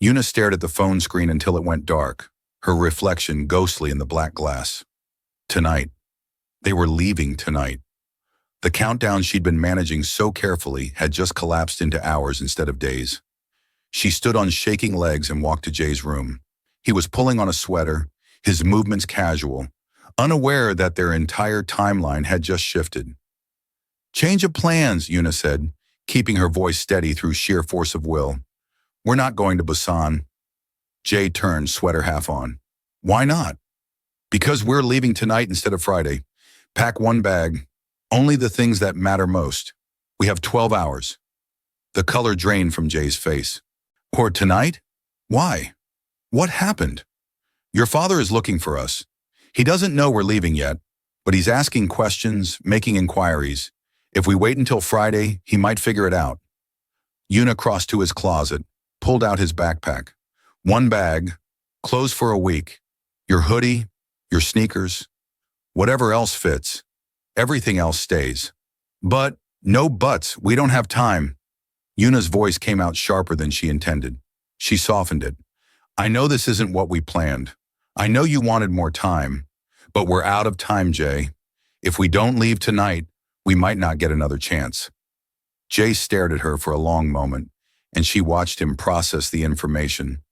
Yuna stared at the phone screen until it went dark, her reflection ghostly in the black glass. Tonight. They were leaving tonight. The countdown she'd been managing so carefully had just collapsed into hours instead of days. She stood on shaking legs and walked to Jay's room. He was pulling on a sweater, his movements casual, unaware that their entire timeline had just shifted. Change of plans, Yuna said, keeping her voice steady through sheer force of will. We're not going to Busan. Jay turned, sweater half on. Why not? Because we're leaving tonight instead of Friday. Pack 1 bag. Only the things that matter most. We have 12 hours. The color drained from Jay's face. Or tonight? Why? What happened? Your father is looking for us. He doesn't know we're leaving yet, but he's asking questions, making inquiries. If we wait until Friday, he might figure it out. Yuna crossed to his closet, pulled out his backpack. 1 bag, clothes for a week, your hoodie, your sneakers, whatever else fits. Everything else stays. But, no buts, we don't have time. Yuna's voice came out sharper than she intended. She softened it. I know this isn't what we planned. I know you wanted more time. But we're out of time, Jay. If we don't leave tonight, we might not get another chance. Jay stared at her for a long moment, and she watched him process the information,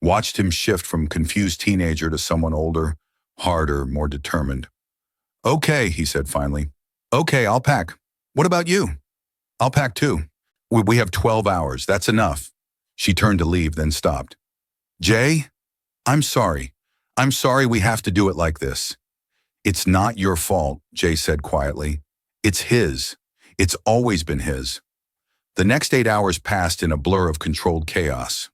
watched him shift from confused teenager to someone older, harder, more determined. Okay, he said finally. Okay, I'll pack. What about you? I'll pack too. We have 12 hours. That's enough. She turned to leave, then stopped. Jay, I'm sorry. I'm sorry we have to do it like this. It's not your fault, Jay said quietly. It's his. It's always been his. The next 8 hours passed in a blur of controlled chaos.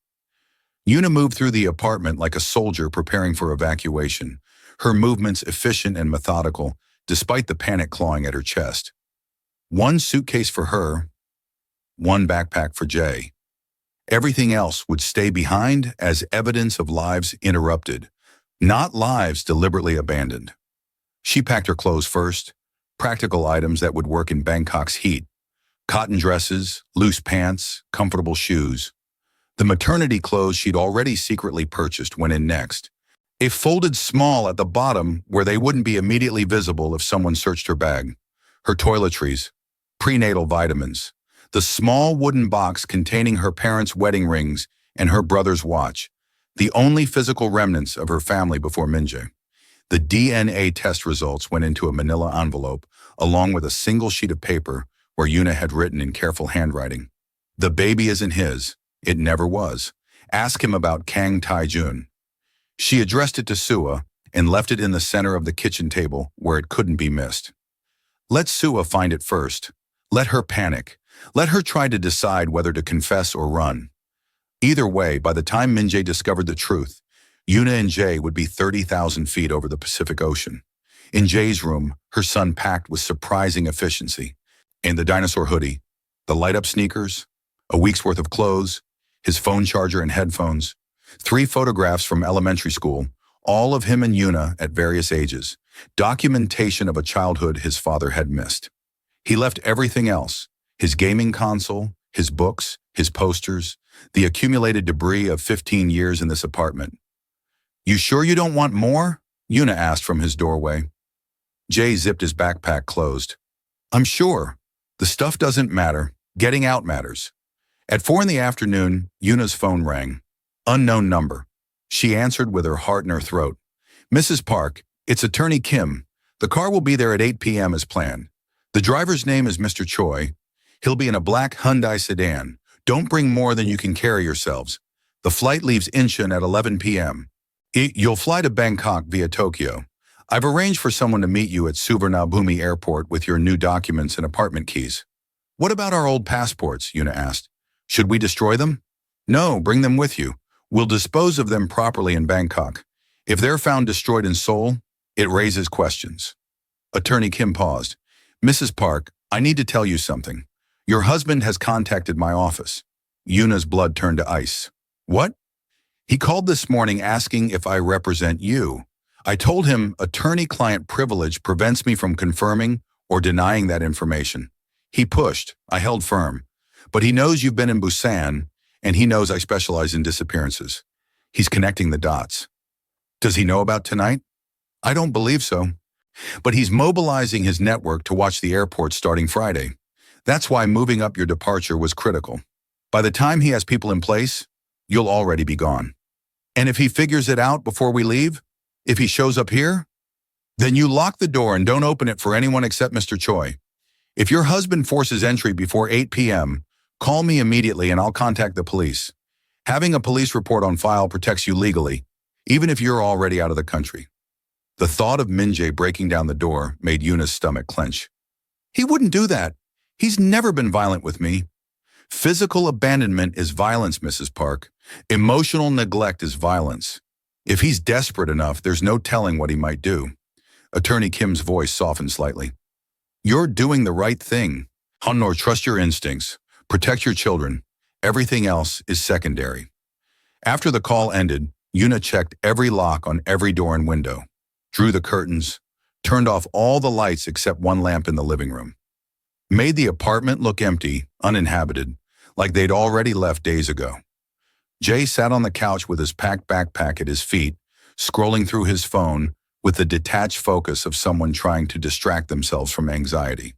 Yuna moved through the apartment like a soldier preparing for evacuation, her movements efficient and methodical, despite the panic clawing at her chest. One suitcase for her, one backpack for Jay. Everything else would stay behind as evidence of lives interrupted, not lives deliberately abandoned. She packed her clothes first, practical items that would work in Bangkok's heat. Cotton dresses, loose pants, comfortable shoes. The maternity clothes she'd already secretly purchased went in next. A folded small at the bottom where they wouldn't be immediately visible if someone searched her bag. Her toiletries, prenatal vitamins, the small wooden box containing her parents' wedding rings and her brother's watch, the only physical remnants of her family before Minjae. The DNA test results went into a manila envelope, along with a single sheet of paper where Yuna had written in careful handwriting. The baby isn't his. It never was. Ask him about Kang Taijun. She addressed it to Sua and left it in the center of the kitchen table where it couldn't be missed. Let Sua find it first. Let her panic. Let her try to decide whether to confess or run. Either way, by the time Minjae discovered the truth, Yuna and Jay would be 30,000 feet over the Pacific Ocean. In Jay's room, her son packed with surprising efficiency. In the dinosaur hoodie, the light-up sneakers, a week's worth of clothes, his phone charger and headphones, 3 photographs from elementary school, all of him and Yuna at various ages, documentation of a childhood his father had missed. He left everything else, his gaming console, his books, his posters, the accumulated debris of 15 years in this apartment. You sure you don't want more? Yuna asked from his doorway. Jay zipped his backpack closed. I'm sure. The stuff doesn't matter. Getting out matters. At 4 in the afternoon, Yuna's phone rang. Unknown number. She answered with her heart in her throat. Mrs. Park, it's Attorney Kim. The car will be there at 8 p.m. as planned. The driver's name is Mr. Choi. He'll be in a black Hyundai sedan. Don't bring more than you can carry yourselves. The flight leaves Incheon at 11 p.m. You'll fly to Bangkok via Tokyo. I've arranged for someone to meet you at Suvarnabhumi Airport with your new documents and apartment keys. What about our old passports? Yuna asked. Should we destroy them? No, bring them with you. We'll dispose of them properly in Bangkok. If they're found destroyed in Seoul, it raises questions. Attorney Kim paused. Mrs. Park, I need to tell you something. Your husband has contacted my office. Yuna's blood turned to ice. What? He called this morning asking if I represent you. I told him attorney-client privilege prevents me from confirming or denying that information. He pushed. I held firm. But he knows you've been in Busan, and he knows I specialize in disappearances. He's connecting the dots. Does he know about tonight? I don't believe so. But he's mobilizing his network to watch the airport starting Friday. That's why moving up your departure was critical. By the time he has people in place, you'll already be gone. And if he figures it out before we leave, if he shows up here, then you lock the door and don't open it for anyone except Mr. Choi. If your husband forces entry before 8 p.m., call me immediately and I'll contact the police. Having a police report on file protects you legally, even if you're already out of the country. The thought of Minjae breaking down the door made Yuna's stomach clench. He wouldn't do that. He's never been violent with me. Physical abandonment is violence, Mrs. Park. Emotional neglect is violence. If he's desperate enough, there's no telling what he might do. Attorney Kim's voice softened slightly. You're doing the right thing. Honor, trust your instincts. Protect your children. Everything else is secondary. After the call ended, Yuna checked every lock on every door and window, drew the curtains, turned off all the lights except one lamp in the living room, made the apartment look empty, uninhabited, like they'd already left days ago. Jay sat on the couch with his packed backpack at his feet, scrolling through his phone with the detached focus of someone trying to distract themselves from anxiety.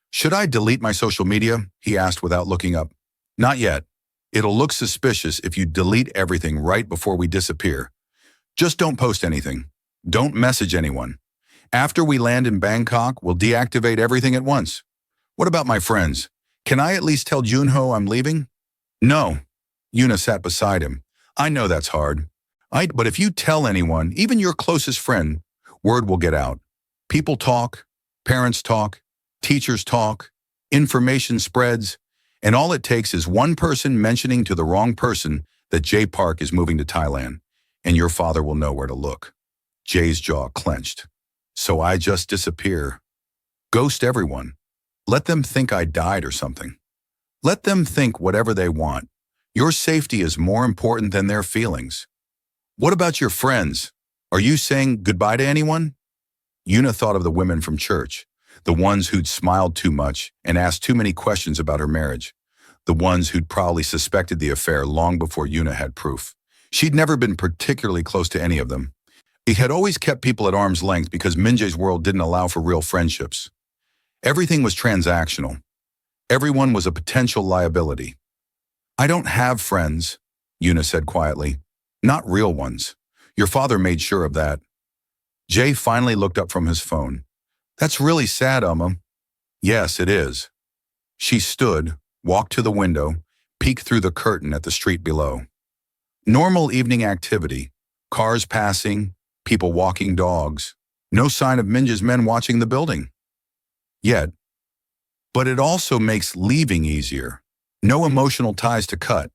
"Should I delete my social media?" he asked without looking up. "Not yet. It'll look suspicious if you delete everything right before we disappear. Just don't post anything. Don't message anyone. After we land in Bangkok, we'll deactivate everything at once. What about my friends? Can I at least tell Junho I'm leaving?" "No." Yuna sat beside him. "I know that's hard. But if you tell anyone, even your closest friend, word will get out. People talk, parents talk, teachers talk, information spreads, and all it takes is one person mentioning to the wrong person that Jay Park is moving to Thailand, and your father will know where to look." Jay's jaw clenched. "So I just disappear. Ghost everyone. Let them think I died or something. Let them think whatever they want. Your safety is more important than their feelings. What about your friends? Are you saying goodbye to anyone?" Yuna thought of the women from church, the ones who'd smiled too much and asked too many questions about her marriage, the ones who'd probably suspected the affair long before Yuna had proof. She'd never been particularly close to any of them. He had always kept people at arm's length because Minjae's world didn't allow for real friendships. Everything was transactional. Everyone was a potential liability. "I don't have friends," Yuna said quietly. "Not real ones. Your father made sure of that." Jay finally looked up from his phone. "That's really sad, Amma." "Yes, it is." She stood, walked to the window, peeked through the curtain at the street below. Normal evening activity, cars passing, people walking dogs. No sign of Minja's men watching the building. Yet. But it also makes leaving easier. No emotional ties to cut.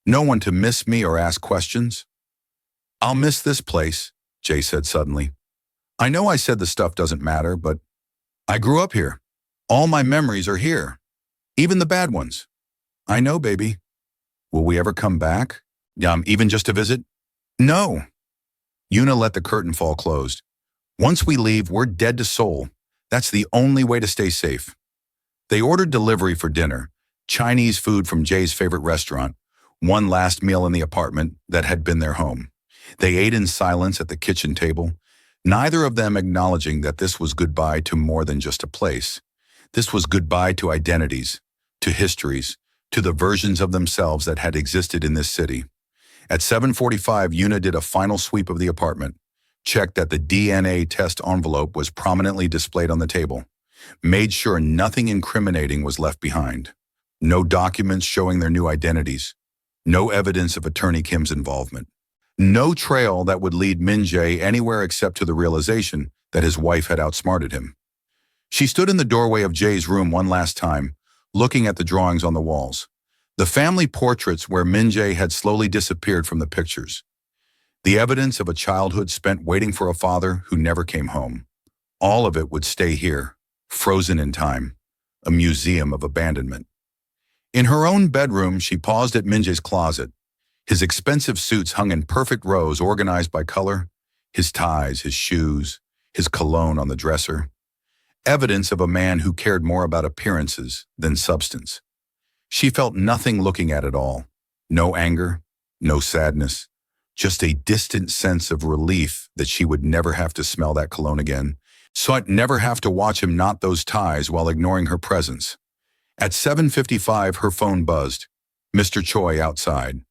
No one to miss me or ask questions. "I'll miss this place," Jay said suddenly. "I know I said the stuff doesn't matter, but I grew up here. All my memories are here. Even the bad ones." "I know, baby." "Will we ever come back? Even just to visit?" "No." Yuna let the curtain fall closed. "Once we leave, we're dead to soul. That's the only way to stay safe." They ordered delivery for dinner, Chinese food from Jay's favorite restaurant, one last meal in the apartment that had been their home. They ate in silence at the kitchen table, neither of them acknowledging that this was goodbye to more than just a place. This was goodbye to identities, to histories, to the versions of themselves that had existed in this city. At 7:45, Yuna did a final sweep of the apartment, checked that the DNA test envelope was prominently displayed on the table, made sure nothing incriminating was left behind. No documents showing their new identities, no evidence of Attorney Kim's involvement. No trail that would lead Min-jae anywhere except to the realization that his wife had outsmarted him. She stood in the doorway of Jay's room one last time, looking at the drawings on the walls. The family portraits where Min-jae had slowly disappeared from the pictures. The evidence of a childhood spent waiting for a father who never came home. All of it would stay here, frozen in time, a museum of abandonment. In her own bedroom, she paused at Min-jae's closet. His expensive suits hung in perfect rows organized by color, his ties, his shoes, his cologne on the dresser. Evidence of a man who cared more about appearances than substance. She felt nothing looking at it all. No anger, no sadness, just a distant sense of relief that she would never have to smell that cologne again, so I'd never have to watch him knot those ties while ignoring her presence. At 7:55, her phone buzzed. Mr. Choi outside.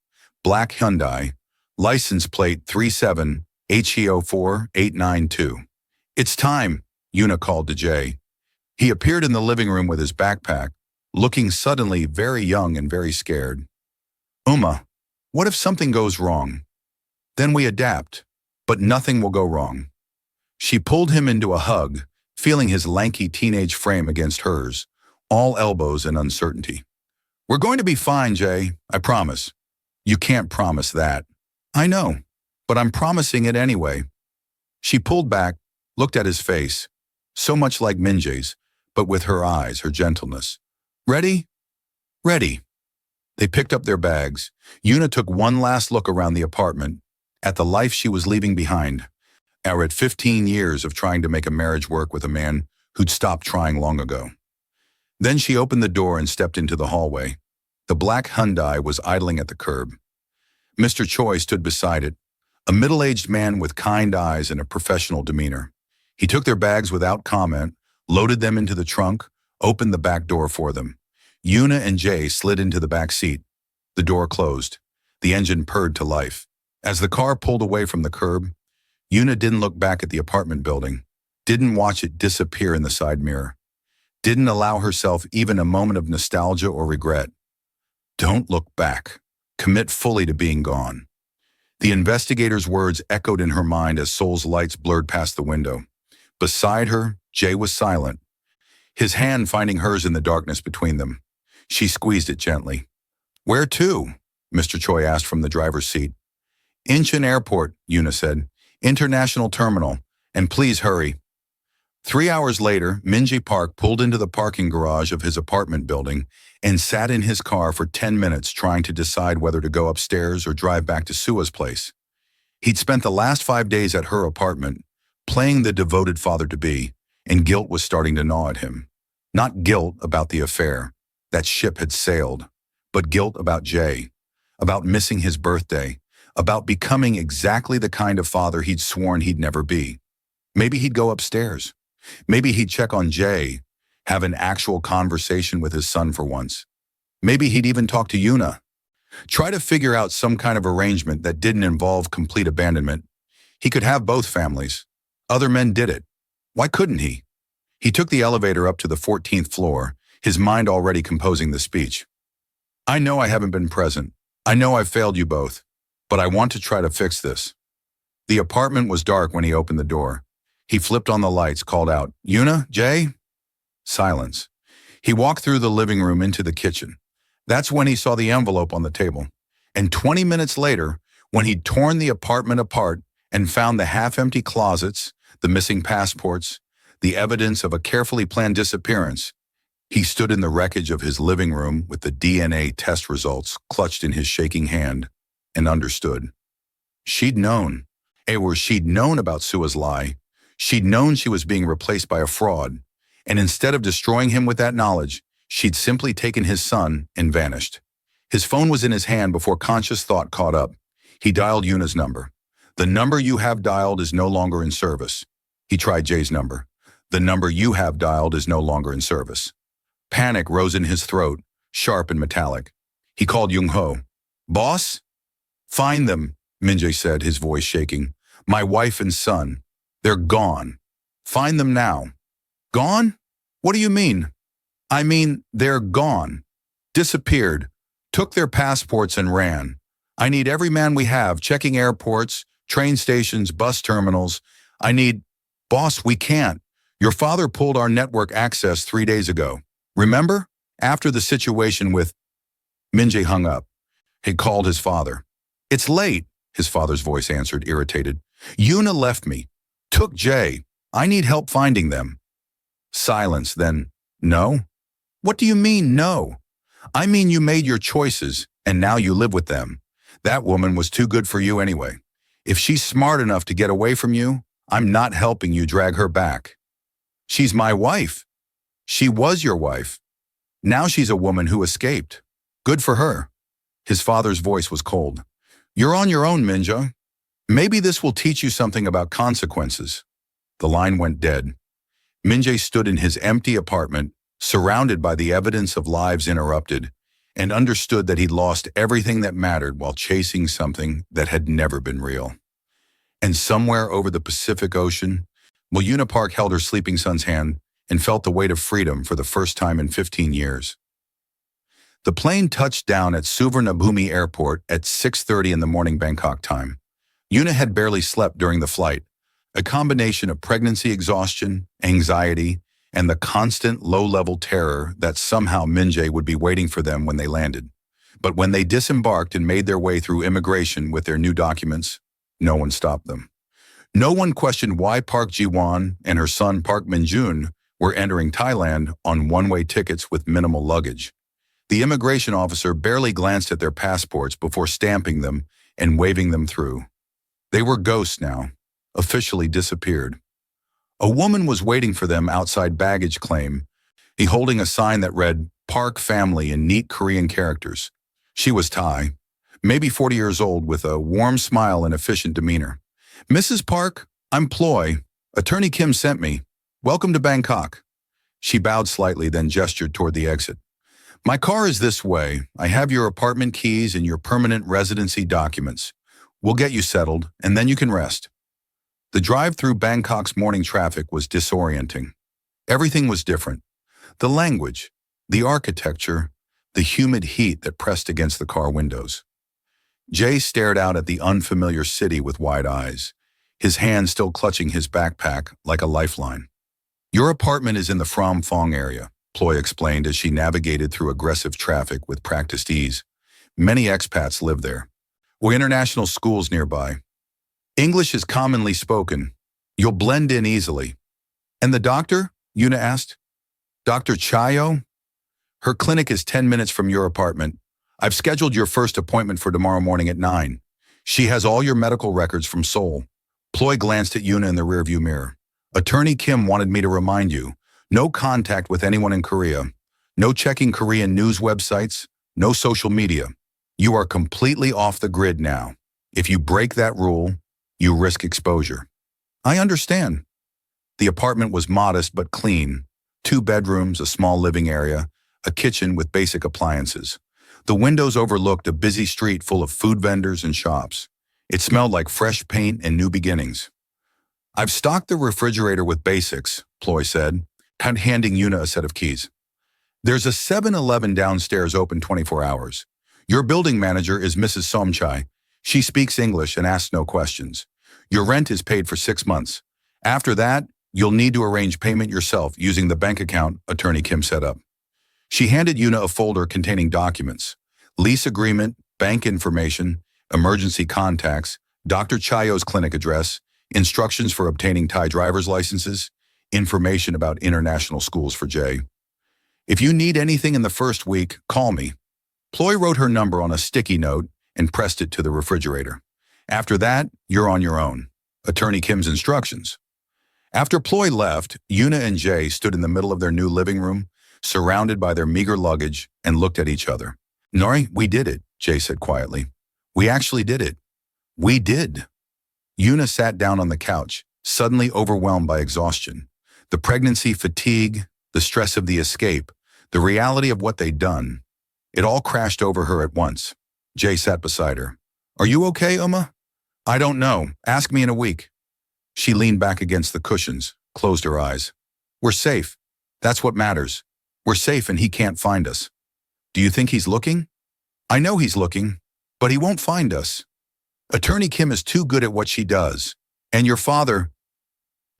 Black Hyundai, license plate 37HEO4892. "It's time," Yuna called to Jay. He appeared in the living room with his backpack, looking suddenly very young and very scared. "Uma, what if something goes wrong? Then we adapt, but nothing will go wrong." She pulled him into a hug, feeling his lanky teenage frame against hers, all elbows and uncertainty. "We're going to be fine, Jay, I promise." "You can't promise that." "I know, but I'm promising it anyway." She pulled back, looked at his face, so much like Min-jae's, but with her eyes, her gentleness. "Ready?" "Ready." They picked up their bags. Yuna took one last look around the apartment, at the life she was leaving behind. or at 15 years of trying to make a marriage work with a man who'd stopped trying long ago. Then she opened the door and stepped into the hallway. The black Hyundai was idling at the curb. Mr. Choi stood beside it, a middle-aged man with kind eyes and a professional demeanor. He took their bags without comment, loaded them into the trunk, opened the back door for them. Yuna and Jay slid into the back seat. The door closed. The engine purred to life. As the car pulled away from the curb, Yuna didn't look back at the apartment building, didn't watch it disappear in the side mirror, didn't allow herself even a moment of nostalgia or regret. Don't look back. Commit fully to being gone. The investigator's words echoed in her mind as Sol's lights blurred past the window. Beside her, Jay was silent, his hand finding hers in the darkness between them. She squeezed it gently. "Where to?" Mr. Choi asked from the driver's seat. "Incheon Airport," Yuna said. "International terminal. And please hurry." 3 hours later, Minji Park pulled into the parking garage of his apartment building and sat in his car for 10 minutes trying to decide whether to go upstairs or drive back to Sua's place. He'd spent the last 5 days at her apartment, playing the devoted father-to-be, and guilt was starting to gnaw at him. Not guilt about the affair. That ship had sailed. But guilt about Jay, about missing his birthday, about becoming exactly the kind of father he'd sworn he'd never be. Maybe he'd go upstairs. Maybe he'd check on Jay, have an actual conversation with his son for once. Maybe he'd even talk to Yuna. Try to figure out some kind of arrangement that didn't involve complete abandonment. He could have both families. Other men did it. Why couldn't he? He took the elevator up to the 14th floor, his mind already composing the speech. "I know I haven't been present. I know I've failed you both. But I want to try to fix this." The apartment was dark when he opened the door. He flipped on the lights, called out, "Yuna, Jay?" Silence. He walked through the living room into the kitchen. That's when he saw the envelope on the table. And 20 minutes later, when he'd torn the apartment apart and found the half-empty closets, the missing passports, the evidence of a carefully planned disappearance, he stood in the wreckage of his living room with the DNA test results clutched in his shaking hand and understood. She'd known. She'd known about Sua's lie. She'd known she was being replaced by a fraud. And instead of destroying him with that knowledge, she'd simply taken his son and vanished. His phone was in his hand before conscious thought caught up. He dialed Yuna's number. "The number you have dialed is no longer in service." He tried Jay's number. "The number you have dialed is no longer in service." Panic rose in his throat, sharp and metallic. He called Jung-ho. "Boss?" "Find them," Minjae said, his voice shaking. "My wife and son. They're gone. Find them now." "Gone? What do you mean?" "I mean, they're gone. Disappeared. Took their passports and ran. I need every man we have, checking airports, train stations, bus terminals. I need—" "Boss, we can't. Your father pulled our network access 3 days ago. Remember? After the situation with—" Minjae hung up. He called his father. "It's late," his father's voice answered, irritated. "Yuna left me. Took Jay. I need help finding them." Silence, then, "No?" "What do you mean, no?" "I mean you made your choices, and now you live with them. That woman was too good for you anyway. If she's smart enough to get away from you, I'm not helping you drag her back." "She's my wife." "She was your wife. Now she's a woman who escaped. Good for her." His father's voice was cold. "You're on your own, Minja. Maybe this will teach you something about consequences." The line went dead. Minjae stood in his empty apartment, surrounded by the evidence of lives interrupted, and understood that he'd lost everything that mattered while chasing something that had never been real. And somewhere over the Pacific Ocean, Yuna Park held her sleeping son's hand and felt the weight of freedom for the first time in 15 years. The plane touched down at Suvarnabhumi Airport at 6:30 in the morning Bangkok time. Yuna had barely slept during the flight, a combination of pregnancy exhaustion, anxiety, and the constant low-level terror that somehow Minjae would be waiting for them when they landed. But when they disembarked and made their way through immigration with their new documents, no one stopped them. No one questioned why Park Ji-won and her son Park Min-jun were entering Thailand on one-way tickets with minimal luggage. The immigration officer barely glanced at their passports before stamping them and waving them through. They were ghosts now, officially disappeared. A woman was waiting for them outside baggage claim, holding a sign that read, Park Family in neat Korean characters. She was Thai, maybe 40 years old, with a warm smile and efficient demeanor. Mrs. Park, I'm Ploy. Attorney Kim sent me. Welcome to Bangkok. She bowed slightly, then gestured toward the exit. My car is this way. I have your apartment keys and your permanent residency documents. We'll get you settled, and then you can rest. The drive through Bangkok's morning traffic was disorienting. Everything was different. The language, the architecture, the humid heat that pressed against the car windows. Jay stared out at the unfamiliar city with wide eyes, his hand still clutching his backpack like a lifeline. Your apartment is in the Phrom Phong area, Ploy explained as she navigated through aggressive traffic with practiced ease. Many expats live there. Or international schools nearby. English is commonly spoken. You'll blend in easily. And the doctor? Yuna asked. Dr. Chayo? Her clinic is 10 minutes from your apartment. I've scheduled your first appointment for tomorrow morning at 9. She has all your medical records from Seoul. Ploy glanced at Yuna in the rearview mirror. Attorney Kim wanted me to remind you, no contact with anyone in Korea, no checking Korean news websites, no social media. You are completely off the grid now. If you break that rule, you risk exposure. I understand. The apartment was modest but clean. 2 bedrooms, a small living area, a kitchen with basic appliances. The windows overlooked a busy street full of food vendors and shops. It smelled like fresh paint and new beginnings. I've stocked the refrigerator with basics, Ploy said, handing Yuna a set of keys. There's a 7-Eleven downstairs open 24 hours. Your building manager is Mrs. Somchai. She speaks English and asks no questions. Your rent is paid for 6 months. After that, you'll need to arrange payment yourself using the bank account Attorney Kim set up. She handed Yuna a folder containing documents, lease agreement, bank information, emergency contacts, Dr. Chayo's clinic address, instructions for obtaining Thai driver's licenses, information about international schools for Jay. If you need anything in the first week, call me. Ploy wrote her number on a sticky note and pressed it to the refrigerator. After that, you're on your own. Attorney Kim's instructions. After Ploy left, Yuna and Jay stood in the middle of their new living room, surrounded by their meager luggage, and looked at each other. Nori, we did it, Jay said quietly. We actually did it. We did. Yuna sat down on the couch, suddenly overwhelmed by exhaustion. The pregnancy fatigue, the stress of the escape, the reality of what they'd done. It all crashed over her at once. Jay sat beside her. Are you okay, Uma? I don't know. Ask me in a week. She leaned back against the cushions, closed her eyes. We're safe. That's what matters. We're safe and he can't find us. Do you think he's looking? I know he's looking, but he won't find us. Attorney Kim is too good at what she does. And your father...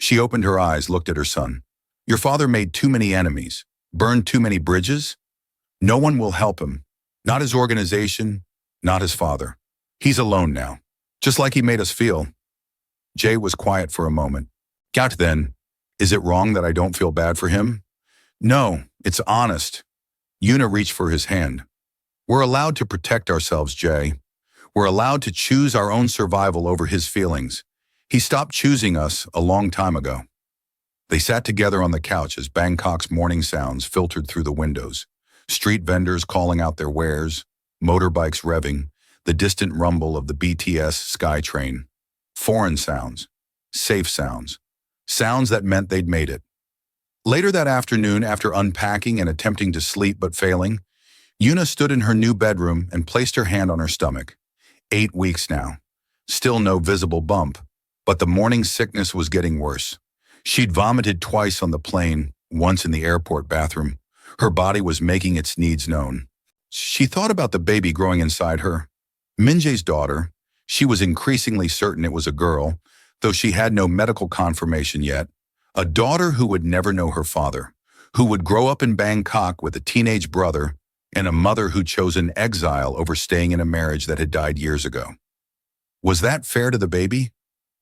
She opened her eyes, looked at her son. Your father made too many enemies, burned too many bridges. No one will help him. Not his organization, not his father. He's alone now, just like he made us feel. Jay was quiet for a moment. Got then, is it wrong that I don't feel bad for him? No, it's honest. Yuna reached for his hand. We're allowed to protect ourselves, Jay. We're allowed to choose our own survival over his feelings. He stopped choosing us a long time ago. They sat together on the couch as Bangkok's morning sounds filtered through the windows. Street vendors calling out their wares, motorbikes revving, the distant rumble of the BTS SkyTrain. Foreign sounds, safe sounds, sounds that meant they'd made it. Later that afternoon, after unpacking and attempting to sleep but failing, Yuna stood in her new bedroom and placed her hand on her stomach. 8 weeks now. Still no visible bump, but the morning sickness was getting worse. She'd vomited twice on the plane, once in the airport bathroom. Her body was making its needs known. She thought about the baby growing inside her. Minjae's daughter. She was increasingly certain it was a girl, though she had no medical confirmation yet. A daughter who would never know her father, who would grow up in Bangkok with a teenage brother, and a mother who chose an exile over staying in a marriage that had died years ago. Was that fair to the baby?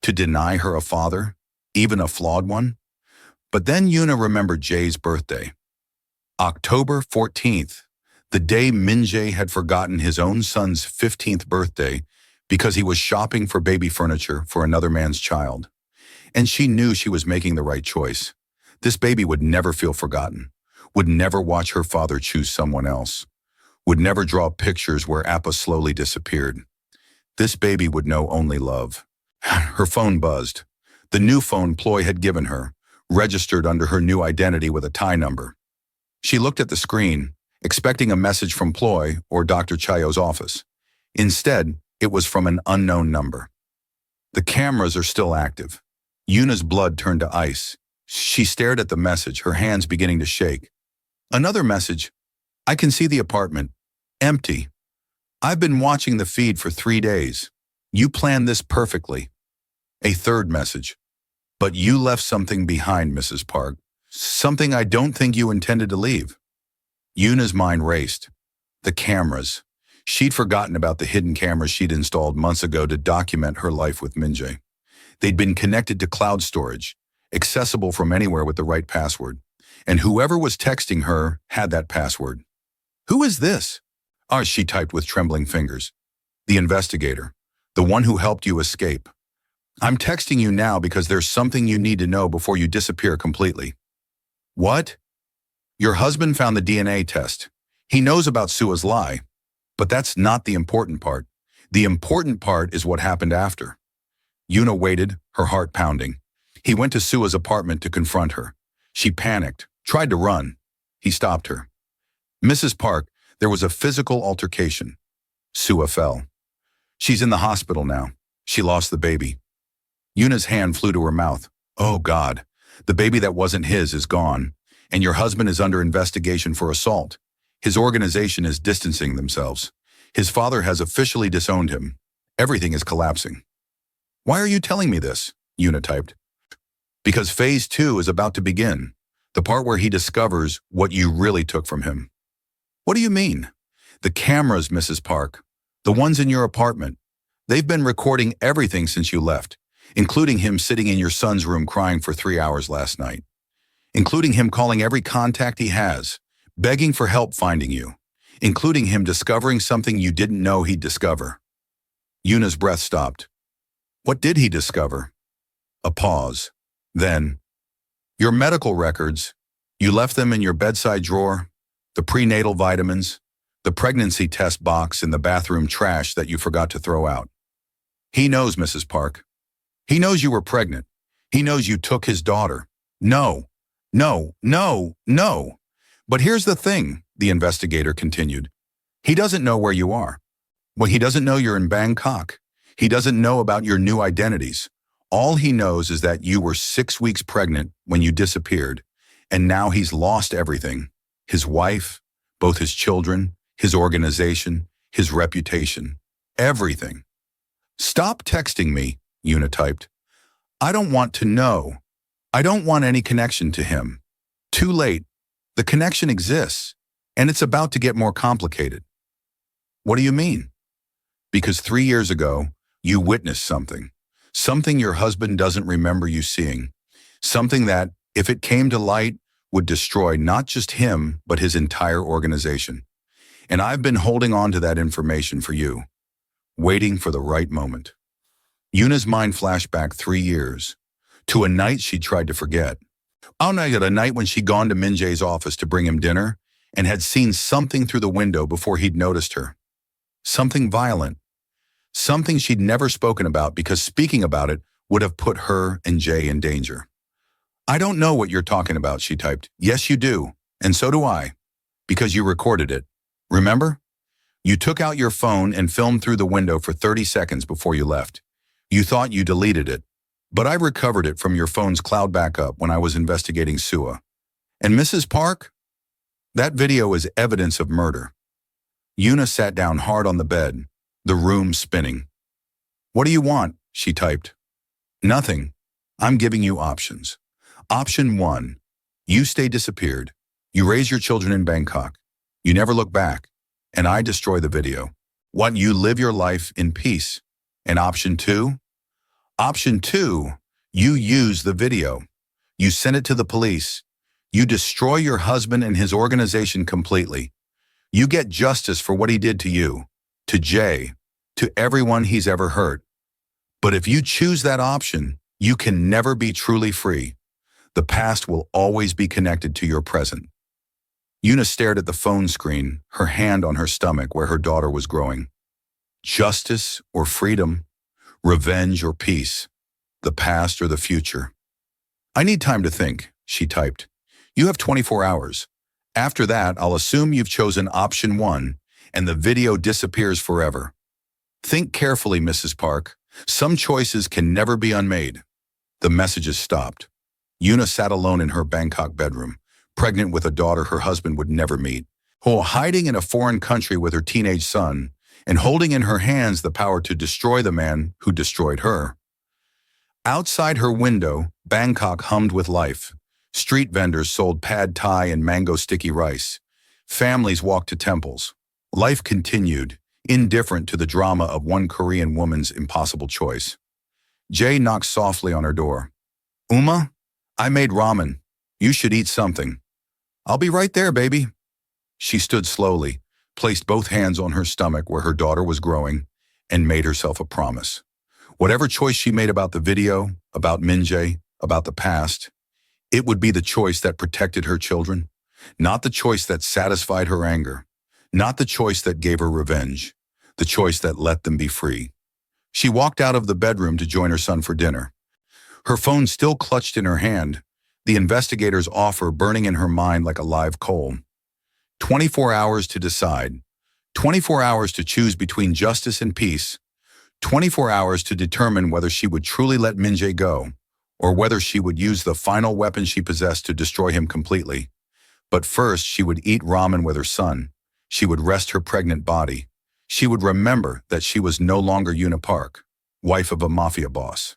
To deny her a father, even a flawed one? But then Yuna remembered Jay's birthday. October 14th, the day Minjae had forgotten his own son's 15th birthday because he was shopping for baby furniture for another man's child. And she knew she was making the right choice. This baby would never feel forgotten, would never watch her father choose someone else, would never draw pictures where Appa slowly disappeared. This baby would know only love. Her phone buzzed. The new phone Ploy had given her, registered under her new identity with a tie number. She looked at the screen, expecting a message from Ploy or Dr. Chayo's office. Instead, it was from an unknown number. The cameras are still active. Yuna's blood turned to ice. She stared at the message, her hands beginning to shake. Another message. I can see the apartment. Empty. I've been watching the feed for 3 days. You planned this perfectly. A third message. But you left something behind, Mrs. Park. Something I don't think you intended to leave. Yuna's mind raced. The cameras. She'd forgotten about the hidden cameras she'd installed months ago to document her life with Minjae. They'd been connected to cloud storage, accessible from anywhere with the right password. And whoever was texting her had that password. Who is this? She typed with trembling fingers. The investigator. The one who helped you escape. I'm texting you now because there's something you need to know before you disappear completely. What? Your husband found the DNA test. He knows about Sua's lie. But that's not the important part. The important part is what happened after. Yuna waited, her heart pounding. He went to Sua's apartment to confront her. She panicked, tried to run. He stopped her. Mrs. Park, there was a physical altercation. Sua fell. She's in the hospital now. She lost the baby. Yuna's hand flew to her mouth. Oh God, the baby that wasn't his is gone, and your husband is under investigation for assault. His organization is distancing themselves. His father has officially disowned him. Everything is collapsing. Why are you telling me this? Yuna typed. Because phase 2 is about to begin. The part where he discovers what you really took from him. What do you mean? The cameras, Mrs. Park. The ones in your apartment. They've been recording everything since you left, including him sitting in your son's room crying for 3 hours last night. Including him calling every contact he has, begging for help finding you, including him discovering something you didn't know he'd discover. Yuna's breath stopped. What did he discover? A pause. Then, your medical records, you left them in your bedside drawer, the prenatal vitamins, the pregnancy test box in the bathroom trash that you forgot to throw out. He knows, Mrs. Park. He knows you were pregnant. He knows you took his daughter. No, no, no, no. But here's the thing, the investigator continued. He doesn't know where you are. Well, he doesn't know you're in Bangkok. He doesn't know about your new identities. All he knows is that you were 6 weeks pregnant when you disappeared, and now he's lost everything. His wife, both his children, his organization, his reputation, everything. Stop texting me, Yuna typed. I don't want to know. I don't want any connection to him. Too late. The connection exists, and it's about to get more complicated. What do you mean? Because 3 years ago, you witnessed something. Something your husband doesn't remember you seeing. Something that, if it came to light, would destroy not just him, but his entire organization. And I've been holding on to that information for you, waiting for the right moment. Yuna's mind flashed back 3 years, to a night she tried to forget. A night when she'd gone to Minjae's office to bring him dinner and had seen something through the window before he'd noticed her. Something violent. Something she'd never spoken about because speaking about it would have put her and Jay in danger. I don't know what you're talking about, she typed. Yes, you do. And so do I. Because you recorded it. Remember? You took out your phone and filmed through the window for 30 seconds before you left. You thought you deleted it. But I recovered it from your phone's cloud backup when I was investigating Sua. And Mrs. Park? That video is evidence of murder. Yuna sat down hard on the bed, the room spinning. What do you want? She typed. Nothing. I'm giving you options. Option 1. You stay disappeared. You raise your children in Bangkok. You never look back. And I destroy the video. Want you live your life in peace. And option 2? Option 2, you use the video. You send it to the police. You destroy your husband and his organization completely. You get justice for what he did to you, to Jay, to everyone he's ever hurt. But if you choose that option, You can never be truly free. The past will always be connected to your present. Yuna stared at the phone screen, her hand on her stomach where her daughter was growing. Justice or freedom? Revenge or peace? The past or the future? I need time to think, she typed. You have 24 hours. After that, I'll assume you've chosen option 1, and the video disappears forever. Think carefully, Mrs. Park. Some choices can never be unmade. The messages stopped. Yuna sat alone in her Bangkok bedroom, pregnant with a daughter her husband would never meet, hiding in a foreign country with her teenage son, and holding in her hands the power to destroy the man who destroyed her. Outside her window, Bangkok hummed with life. Street vendors sold pad thai and mango sticky rice. Families walked to temples. Life continued, indifferent to the drama of one Korean woman's impossible choice. Jay knocked softly on her door. Uma, I made ramen. You should eat something. I'll be right there, baby. She stood slowly, placed both hands on her stomach where her daughter was growing, and made herself a promise. Whatever choice she made about the video, about Minjae, about the past, it would be the choice that protected her children, not the choice that satisfied her anger, not the choice that gave her revenge, the choice that let them be free. She walked out of the bedroom to join her son for dinner. Her phone still clutched in her hand, the investigator's offer burning in her mind like a live coal. 24 hours to decide. 24 hours to choose between justice and peace. 24 hours to determine whether she would truly let Minjae go, or whether she would use the final weapon she possessed to destroy him completely. But first, she would eat ramen with her son. She would rest her pregnant body. She would remember that she was no longer Yuna Park, wife of a mafia boss.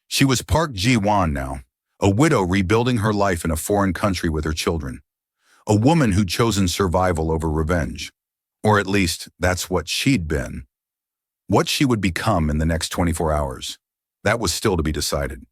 She was Park Ji-won now, a widow rebuilding her life in a foreign country with her children. A woman who'd chosen survival over revenge. Or at least, that's what she'd been. What she would become in the next 24 hours, that was still to be decided.